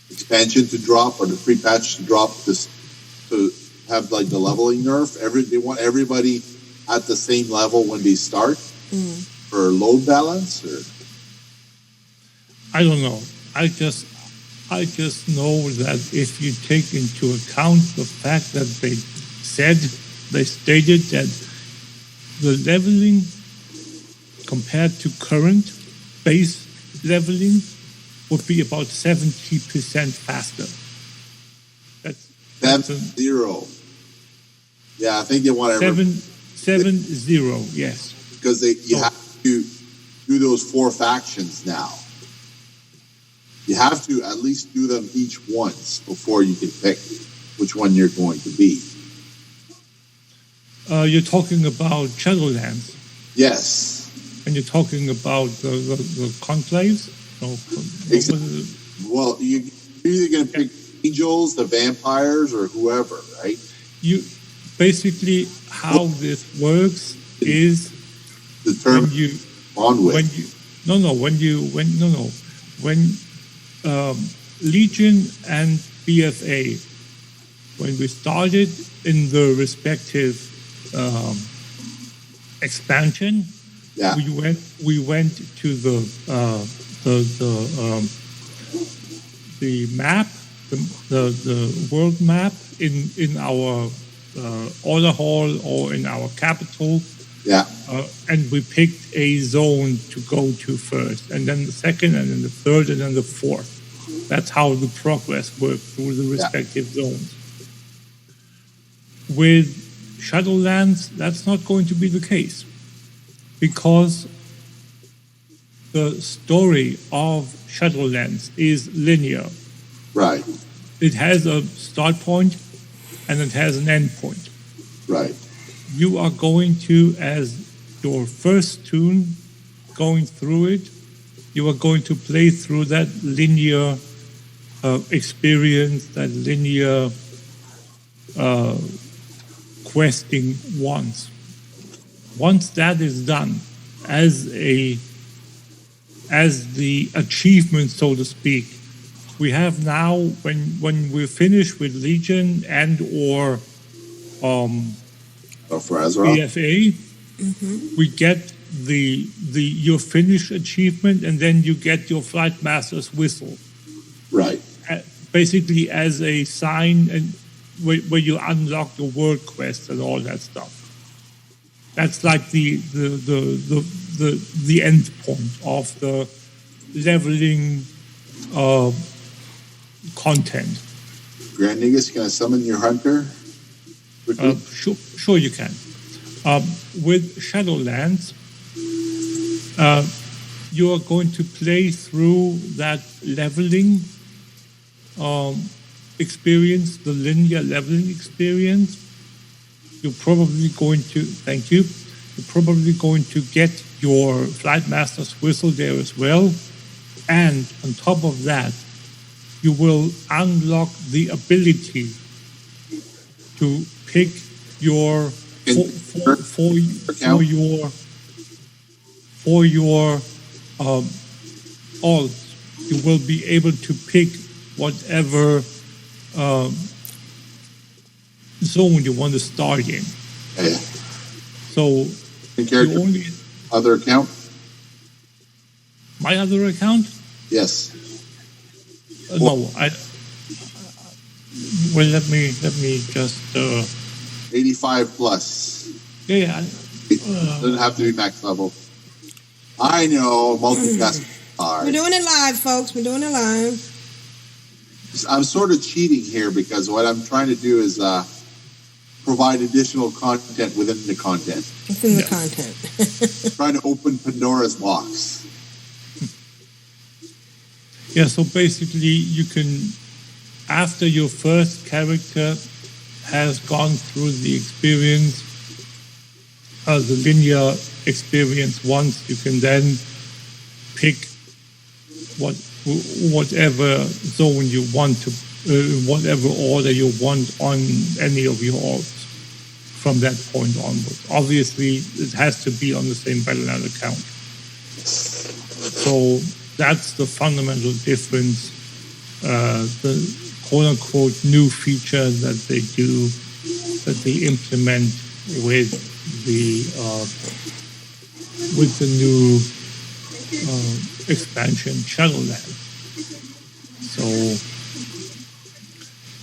expansion to drop or the free patch to drop to have like the leveling nerf. They want everybody at the same level when they start for load balance. I don't know. I just know that if you take into account the fact that they stated that the leveling compared to current base leveling would be about 70% faster. That's 0. Yeah, I think they want to 7-0, yes. Because you have to do those 4 factions now. You have to at least do them each once before you can pick which one you're going to be. You're talking about Shadowlands. Yes. And you're talking about the conclaves? Exactly. Well, you're either going to pick angels, the vampires, or whoever, right? You basically how this works is when Legion and BFA, when we started in the respective expansion, we went to the map, the world map in our order hall or in our capital. Yeah. And we picked a zone to go to first, and then the second, and then the third, and then the fourth. That's how the progress worked through the respective zones. With Shadowlands, that's not going to be the case, because the story of Shadowlands is linear. Right. It has a start point and it has an end point. Right. You are going to, as your first tune, going through it, you are going to play through that linear experience, that linear questing once. Once that is done, as the achievement, so to speak, we have now, when we're finished with Legion and or BFA, we get your finished achievement, and then you get your Flight Master's whistle. Right. Basically, as a sign, and where you unlock the world quest and all that stuff. That's like the end point of the leveling content. Grand Negus, can I summon your hunter? Sure you can. With Shadowlands, you are going to play through that leveling experience, the linear leveling experience. You're probably going to, you're probably going to get your Flight Master's whistle there as well. And on top of that, you will unlock the ability to pick your for your alts. You will be able to pick whatever zone you want to start in. Yeah. So you only other account. My other account? Yes. No, I. Well, let me just. 85 plus. Yeah. Doesn't have to be max level. I know, multitask hard. We're doing it live, folks. We're doing it live. I'm sort of cheating here because what I'm trying to do is provide additional content within the content. Within the content. Trying to open Pandora's box. Yeah, so basically you can, after your first character has gone through the experience, the linear experience once, you can then pick whatever zone you want to, whatever order you want on any of your orgs from that point onwards. Obviously, it has to be on the same Battle.net account. So that's the fundamental difference, the quote-unquote new feature that they do, that they implement with the new expansion, Shadowland. So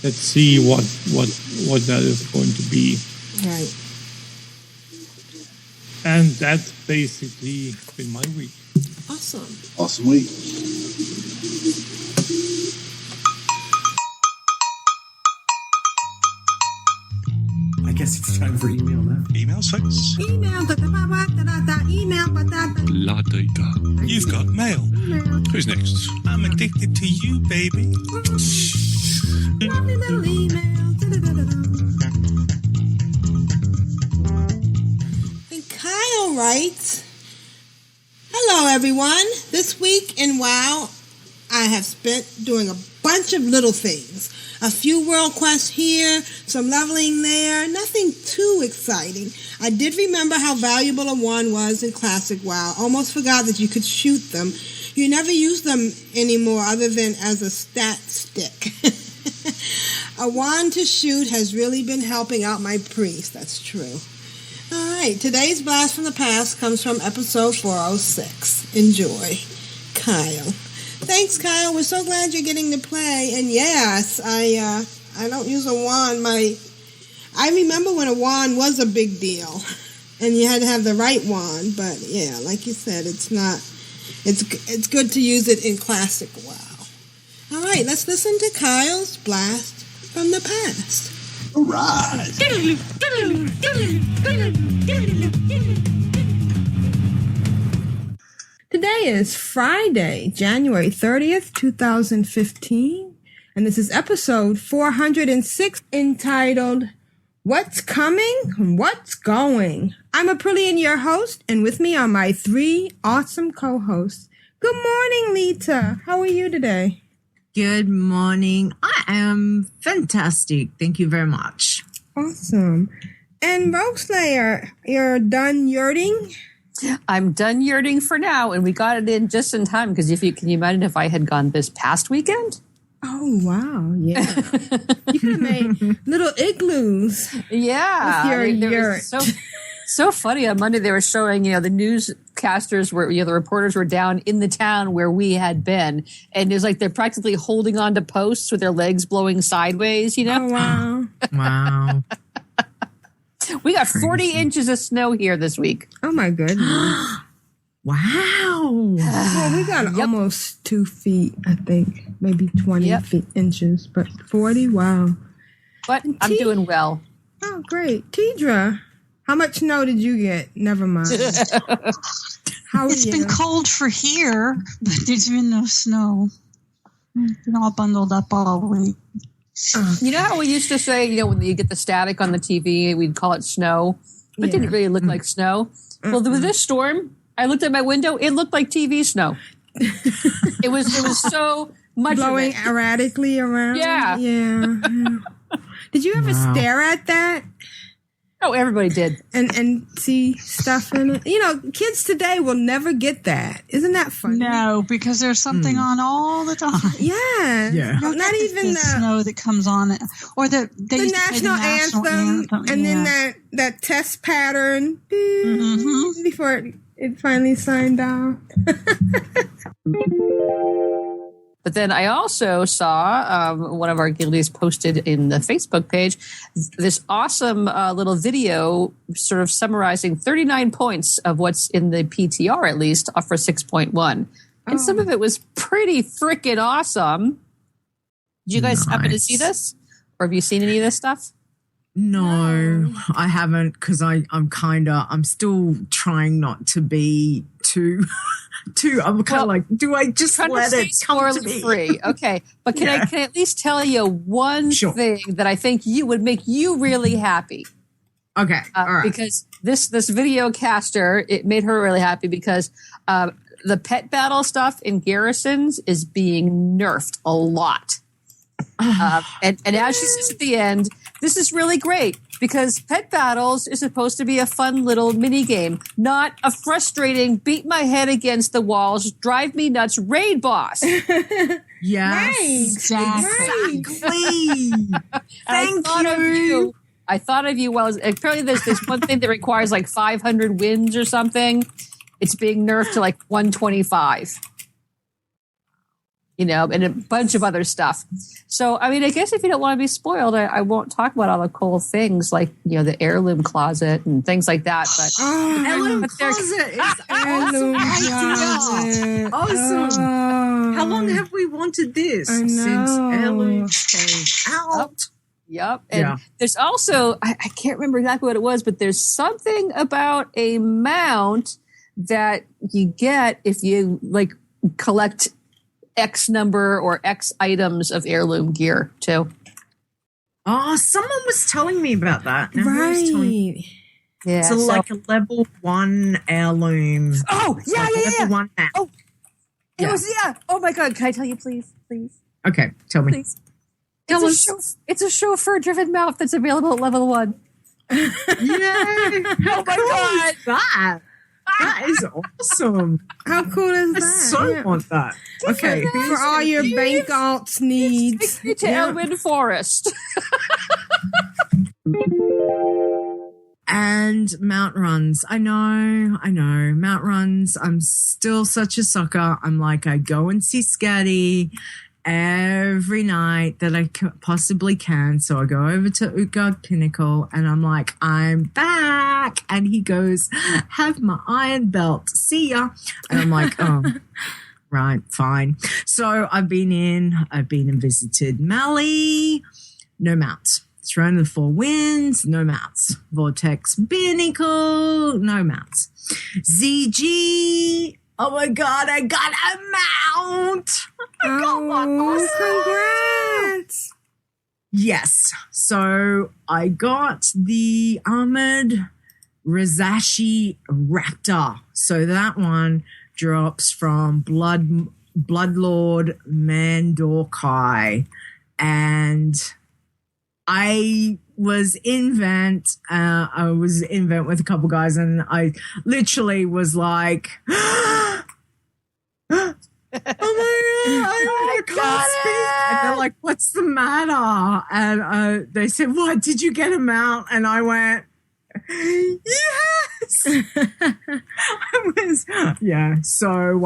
let's see what that is going to be. Right. And that's basically been my week. Awesome. Awesome week. I guess it's time for email now. Emails, folks? Email. Email. La data. You've got mail. Who's next? I'm addicted to you, baby. Lovely little email. And Kyle writes, hello, everyone. This week in WoW, I have spent doing a bunch of little things. A few world quests here, some leveling there, nothing too exciting. I did remember how valuable a wand was in Classic WoW. Almost forgot that you could shoot them. You never use them anymore other than as a stat stick. A wand to shoot has really been helping out my priest. That's true. All right, today's Blast from the Past comes from episode 406. Enjoy. Kyle. Thanks, Kyle. We're so glad you're getting to play. And yes, I don't use a wand. I remember when a wand was a big deal, and you had to have the right wand. But yeah, like you said, it's not. It's good to use it in Classic WoW. All right, let's listen to Kyle's Blast from the Past. All right. Today is Friday, January 30th, 2015, and this is episode 406 entitled, What's Coming? What's Going? I'm Aprillian, your host, and with me are my three awesome co-hosts. Good morning, Lita. How are you today? Good morning. I am fantastic. Thank you very much. Awesome. And Rogue Slayer, you're done yurting? I'm done yurting for now, and we got it in just in time, because can you imagine if I had gone this past weekend? Oh, wow. Yeah. You could have made little igloos. Yeah. With your yurt. So funny. On Monday, they were showing, the newscasters were, the reporters were down in the town where we had been. And it was like they're practically holding on to posts with their legs blowing sideways, Oh, wow. Wow. We got 40 inches of snow here this week. Oh, my goodness. Wow. Well, we got almost 2 feet, I think. Maybe 20 inches, but 40, wow. But I'm doing well. Oh, great. Tidra, how much snow did you get? Never mind. It's been cold for here, but there's been no snow. We've been all bundled up all week. You know how we used to say, when you get the static on the TV, we'd call it snow? But it didn't really look like snow. Well, with this storm, I looked at my window, it looked like TV snow. It was so much blowing erratically around. Yeah. Did you ever stare at that? Oh, everybody did. And see stuff in it. Kids today will never get that. Isn't that funny? No, because there's something on all the time. Yeah. Not even the snow that comes on, or the national anthem, and then that test pattern before it finally signed off. But then I also saw one of our guildies posted in the Facebook page this awesome little video sort of summarizing 39 points of what's in the PTR, at least, for 6.1. And some of it was pretty freaking awesome. Did you guys happen to see this? Or have you seen any of this stuff? No, I haven't, because I'm still trying not to be too I'm kind of like, do I just let it come to me? Free? Okay, but can I at least tell you one thing that I think would make you really happy? Okay, all right. Because this video caster, it made her really happy because the pet battle stuff in garrisons is being nerfed a lot. And as she says at the end, this is really great because pet battles is supposed to be a fun little mini game, not a frustrating beat my head against the walls, drive me nuts raid boss. Yes, exactly. Thank you. I thought of you. Well, apparently there's this one thing that requires like 500 wins or something. It's being nerfed to like 125. And a bunch of other stuff. So, I mean, I guess if you don't want to be spoiled, I won't talk about all the cool things like, the heirloom closet and things like that. But heirloom closet is awesome. Awesome. How long have we wanted this? I know. Since heirloom came out. Yep. And there's also, I can't remember exactly what it was, but there's something about a mount that you get if you like collect X number or X items of heirloom gear too. Oh, someone was telling me about that. Right. Yeah. So like a level 1 heirloom. Oh, yeah. Level 1 mount. Oh, it was, Oh my God. Can I tell you, please? Okay, tell me. Please. It's a chauffeur-driven mount that's available at level 1. Yay! Oh my God! That is awesome. How cool is that? I so want that. Okay. For all your bank alts needs. Take me to Elwyn Forest. And mount runs. I know. Mount runs. I'm still such a sucker. I'm like, I go and see Scatty every night that I possibly can. So I go over to Utgard Pinnacle and I'm like, I'm back. And he goes, have my iron belt. See ya. And I'm like, oh, right, fine. So I've been and visited Mali. No mounts. Throne of the Four Winds. No mounts. Vortex Pinnacle. No mounts. ZG. Oh my God, I got a mount. I got one. Congrats. Yes. So I got the armored Razashi Raptor. So that one drops from Bloodlord Mandorkai. And I was in Vent. I was in Vent with a couple guys, and I literally was like, "Oh my God, I can't speak!" And they're like, "What's the matter?" And they said, "What? Did you get him out?" And I went, "Yes." I was, yeah. So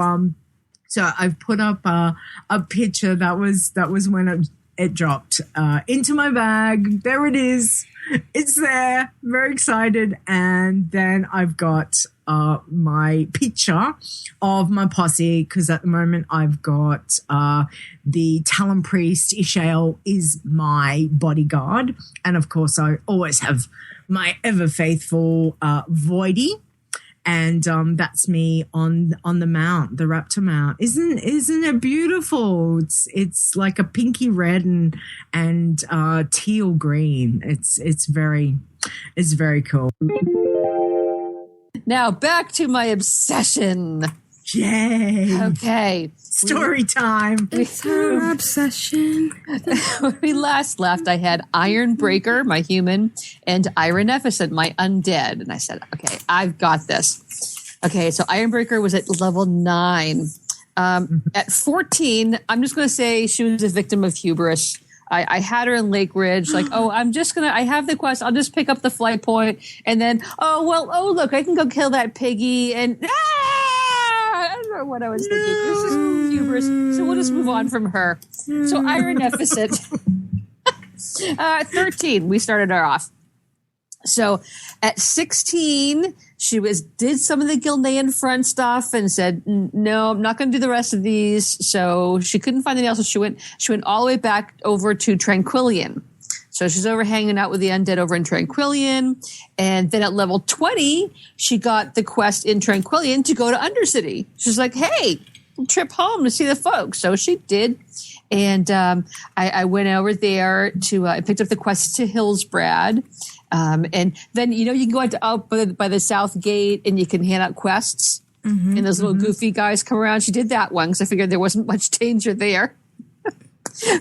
I've put up a picture. That was when it dropped into my bag. There it is. It's there. Very excited. And then I've got my picture of my posse, because at the moment I've got the Talon Priest Ishael is my bodyguard. And of course I always have my ever faithful Voidy. And that's me on the mount, the Raptor mount. Isn't it beautiful? It's like a pinky red and teal green. It's very cool. Now back to my obsession. Yay! Okay, story time. It's our obsession. When we last left, I had Ironbreaker, my human, and Ironeficent, my undead. And I said, okay, I've got this. Okay, so Ironbreaker was at level 9. At 14, I'm just going to say she was a victim of hubris. I had her in Lake Ridge, like, I have the quest, I'll just pick up the flight point, and then, look, I can go kill that piggy, and I don't know what I was thinking. This is hubris, so we'll just move on from her. So Ironeficent, 13, we started her off. So at 16, she did some of the Gilnean front stuff and said, no, I'm not going to do the rest of these. So she couldn't find anything else. So she went all the way back over to Tranquillian. So she's over hanging out with the undead over in Tranquillian. And then at level 20, she got the quest in Tranquillian to go to Undercity. She's like, hey, trip home to see the folks. So she did. And I went over there I picked up the quest to Hillsbrad. And then, you can go out by the south gate and you can hand out quests. Mm-hmm, and those little goofy guys come around. She did that one because I figured there wasn't much danger there.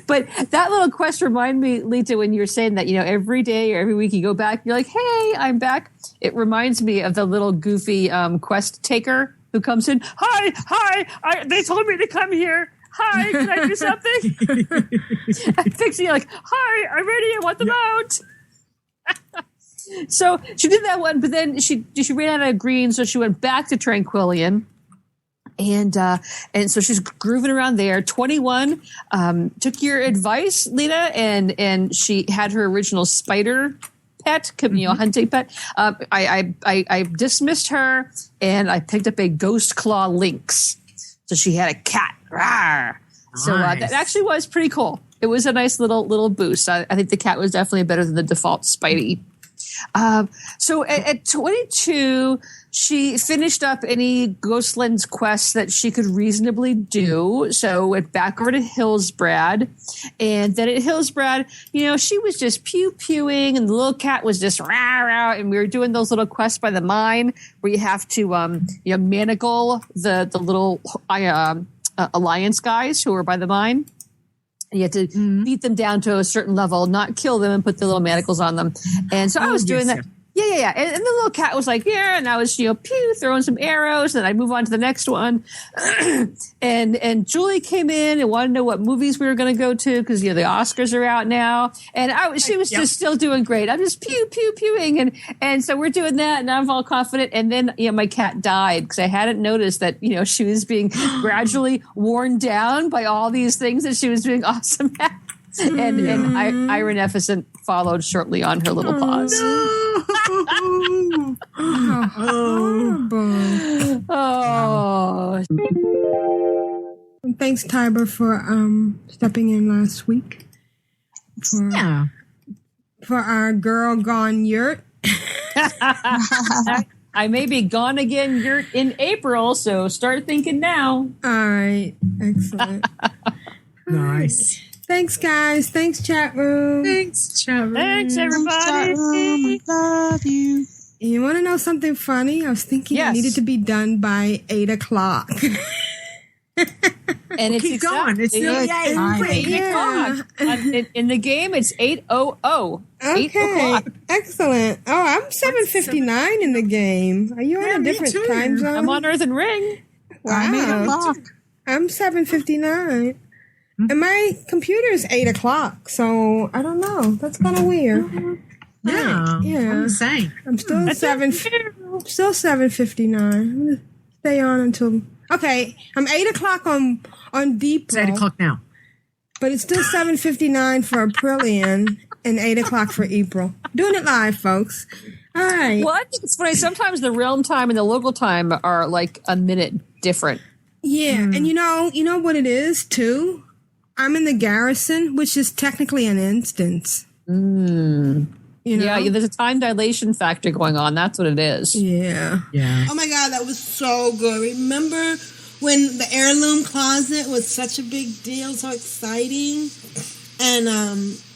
But that little quest reminded me, Lita, when you were saying that, every day or every week you go back, you're like, hey, I'm back. It reminds me of the little goofy quest taker who comes in. Hi, they told me to come here. Hi, can I do something? And Pixie, like, hi, I'm ready. I want them out. So she did that one, but then she ran out of green, so she went back to Tranquillian. And so she's grooving around there. 21 took your advice, Lita, and she had her original spider pet, hunting pet. I dismissed her, and I picked up a ghost claw lynx. So she had a cat. Rawr. So that actually was pretty cool. It was a nice little boost. I think the cat was definitely better than the default Spidey. So at 22, she finished up any Ghostlands quests that she could reasonably do. So went back over to Hillsbrad. And then at Hillsbrad, she was just pew-pewing, and the little cat was just rah-rah. And we were doing those little quests by the mine where you have to manacle the little Alliance guys who are by the mine. You have to beat them down to a certain level, not kill them, and put the little manacles on them. And so I was doing that. Yeah. And the little cat was like, yeah, and I was, throwing some arrows, and I'd move on to the next one. and Julie came in and wanted to know what movies we were going to go to, because, the Oscars are out now. And she was just still doing great. I'm just pewing. And so we're doing that, and I'm all confident. And then, my cat died, because I hadn't noticed that, she was being gradually worn down by all these things that she was doing awesome at. And Iron Efficient followed shortly on her little paws. Oh. And thanks, Tiber, for stepping in last week. For our girl gone yurt. I may be gone again yurt in April, so start thinking now. All right. Excellent. Nice. Thanks, guys. Thanks, chat room. Thanks, chat room. Thanks, everybody. We love you. You want to know something funny? I was thinking it needed to be done by 8 o'clock. And it's keep going. It's still 8 o'clock. In the game, it's 8:00. Okay. 8 o'clock. Excellent. Oh, I'm 7:59 in the game. Are you on a different time zone? I'm on Earthen Ring. Wow. I'm 8 o'clock. I'm 7:59. And my computer is 8 o'clock, so I don't know. That's kind of weird. Yeah. I'm the same. I'm still 7:59. I'm gonna stay on until. Okay, I'm 8 o'clock on Deep. It's 8 o'clock now. But it's still 7:59 for Aprillian and 8 o'clock for April. Doing it live, folks. All right. Well, I think it's funny. Sometimes the realm time and the local time are like a minute different. Yeah, and you know what it is too. I'm in the garrison, which is technically an instance. Yeah, there's a time dilation factor going on. That's what it is. Yeah. Yeah. Oh my God, that was so good. Remember when the heirloom closet was such a big deal, so exciting? And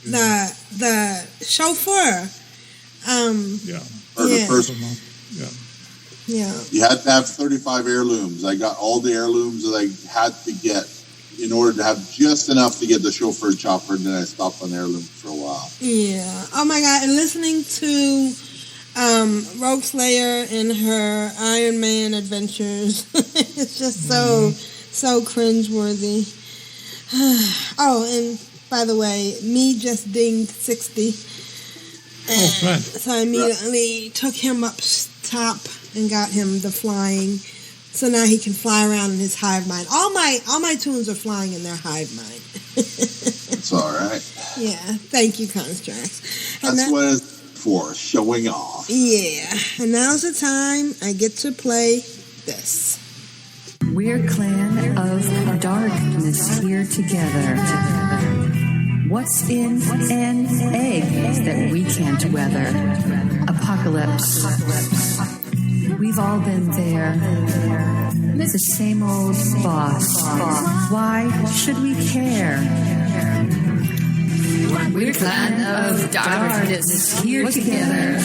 the chauffeur. The first one. Yeah. You had to have 35 heirlooms. I got all the heirlooms that I had to get in order to have just enough to get the chauffeur chopper, and then I stopped on heirlooms for a while. Yeah. Oh my God. And listening to Rogue Slayer and her Iron Man adventures, it's just so cringeworthy. Oh, and by the way, me just dinged 60. And so I immediately took him up top and got him the flying. So now he can fly around in his hive mind. All my tunes are flying in their hive mind. It's all right. Yeah, thank you, Constructs. That's what it's for, showing off. Yeah, and now's the time I get to play this. We're clan of darkness here together. What's in an egg that we can't weather? Apocalypse. We've all been there. The same old boss. Why should we care? We're clan of darkness here together.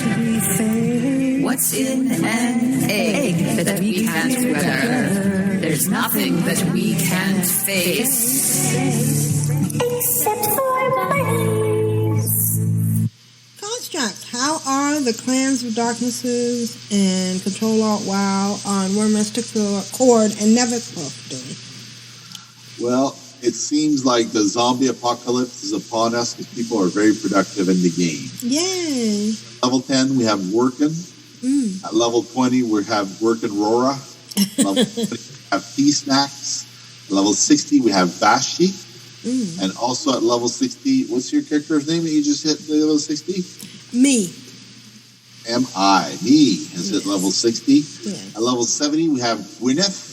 What's in an egg that we can't weather? There's nothing that we can't face. Except for bunnies. Construct, how are the clans of darknesses and Ctrl-Alt-WoW on Wormester Cord and Nevercroft doing? Well, it seems like the zombie apocalypse is upon us because people are very productive in the game. Yay. Level 10, we have Workin'. At level 20, we have Workin' Rora. Level 20, we have T-Snacks. At level 60, we have Vashi. And also at level 60, what's your character's name that you just hit level 60? Me. Me is at level 60. Yes. At level 70, we have Gwyneth.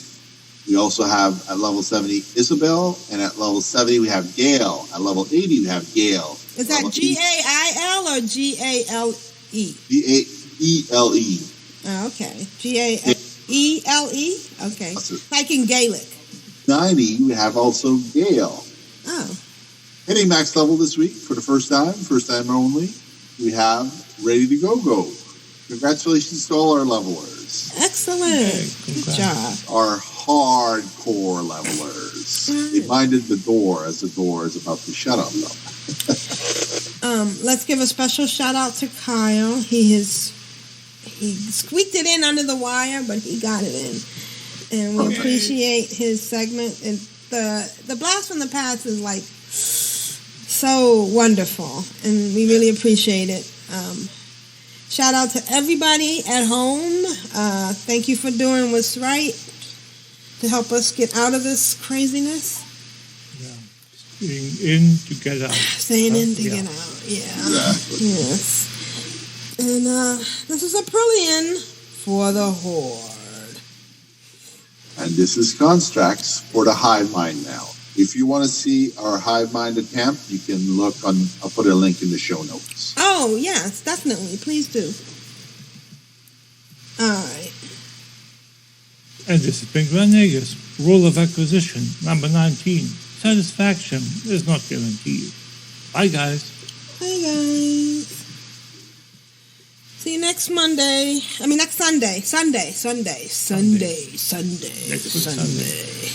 We also have at level 70 Isabel. And at level 70, we have Gale. At level 80, we have Gale. Is that Gail or Gale? Gaele. Oh, okay. Gaele? Okay. Like in Gaelic. 90, we have also Gale. Oh. Hitting max level this week for the first time only, we have Ready to Go. Congratulations to all our levelers. Excellent. Good job. Our hardcore levelers. They minded the door as the door is about to shut on them. Let's give a special shout out to Kyle. He squeaked it in under the wire, but he got it in. And we appreciate his segment. And the Blast from the Past is like so wonderful, and we really appreciate it. Shout out to everybody at home. Thank you for doing what's right to help us get out of this craziness. Staying in to get out. Staying in to get out, Exactly. Yes. And this is Aprillian for the Horde. And this is Constructs for the Hive Mind now. If you want to see our Hive Mind attempt, you can look on, I'll put a link in the show notes. Oh, yes, definitely. Please do. All right. And this has been Glenegus. Rule of acquisition, number 19. Satisfaction is not guaranteed. Bye, guys. Bye, guys. See you next Monday. Next Sunday. Sunday. Next Sunday.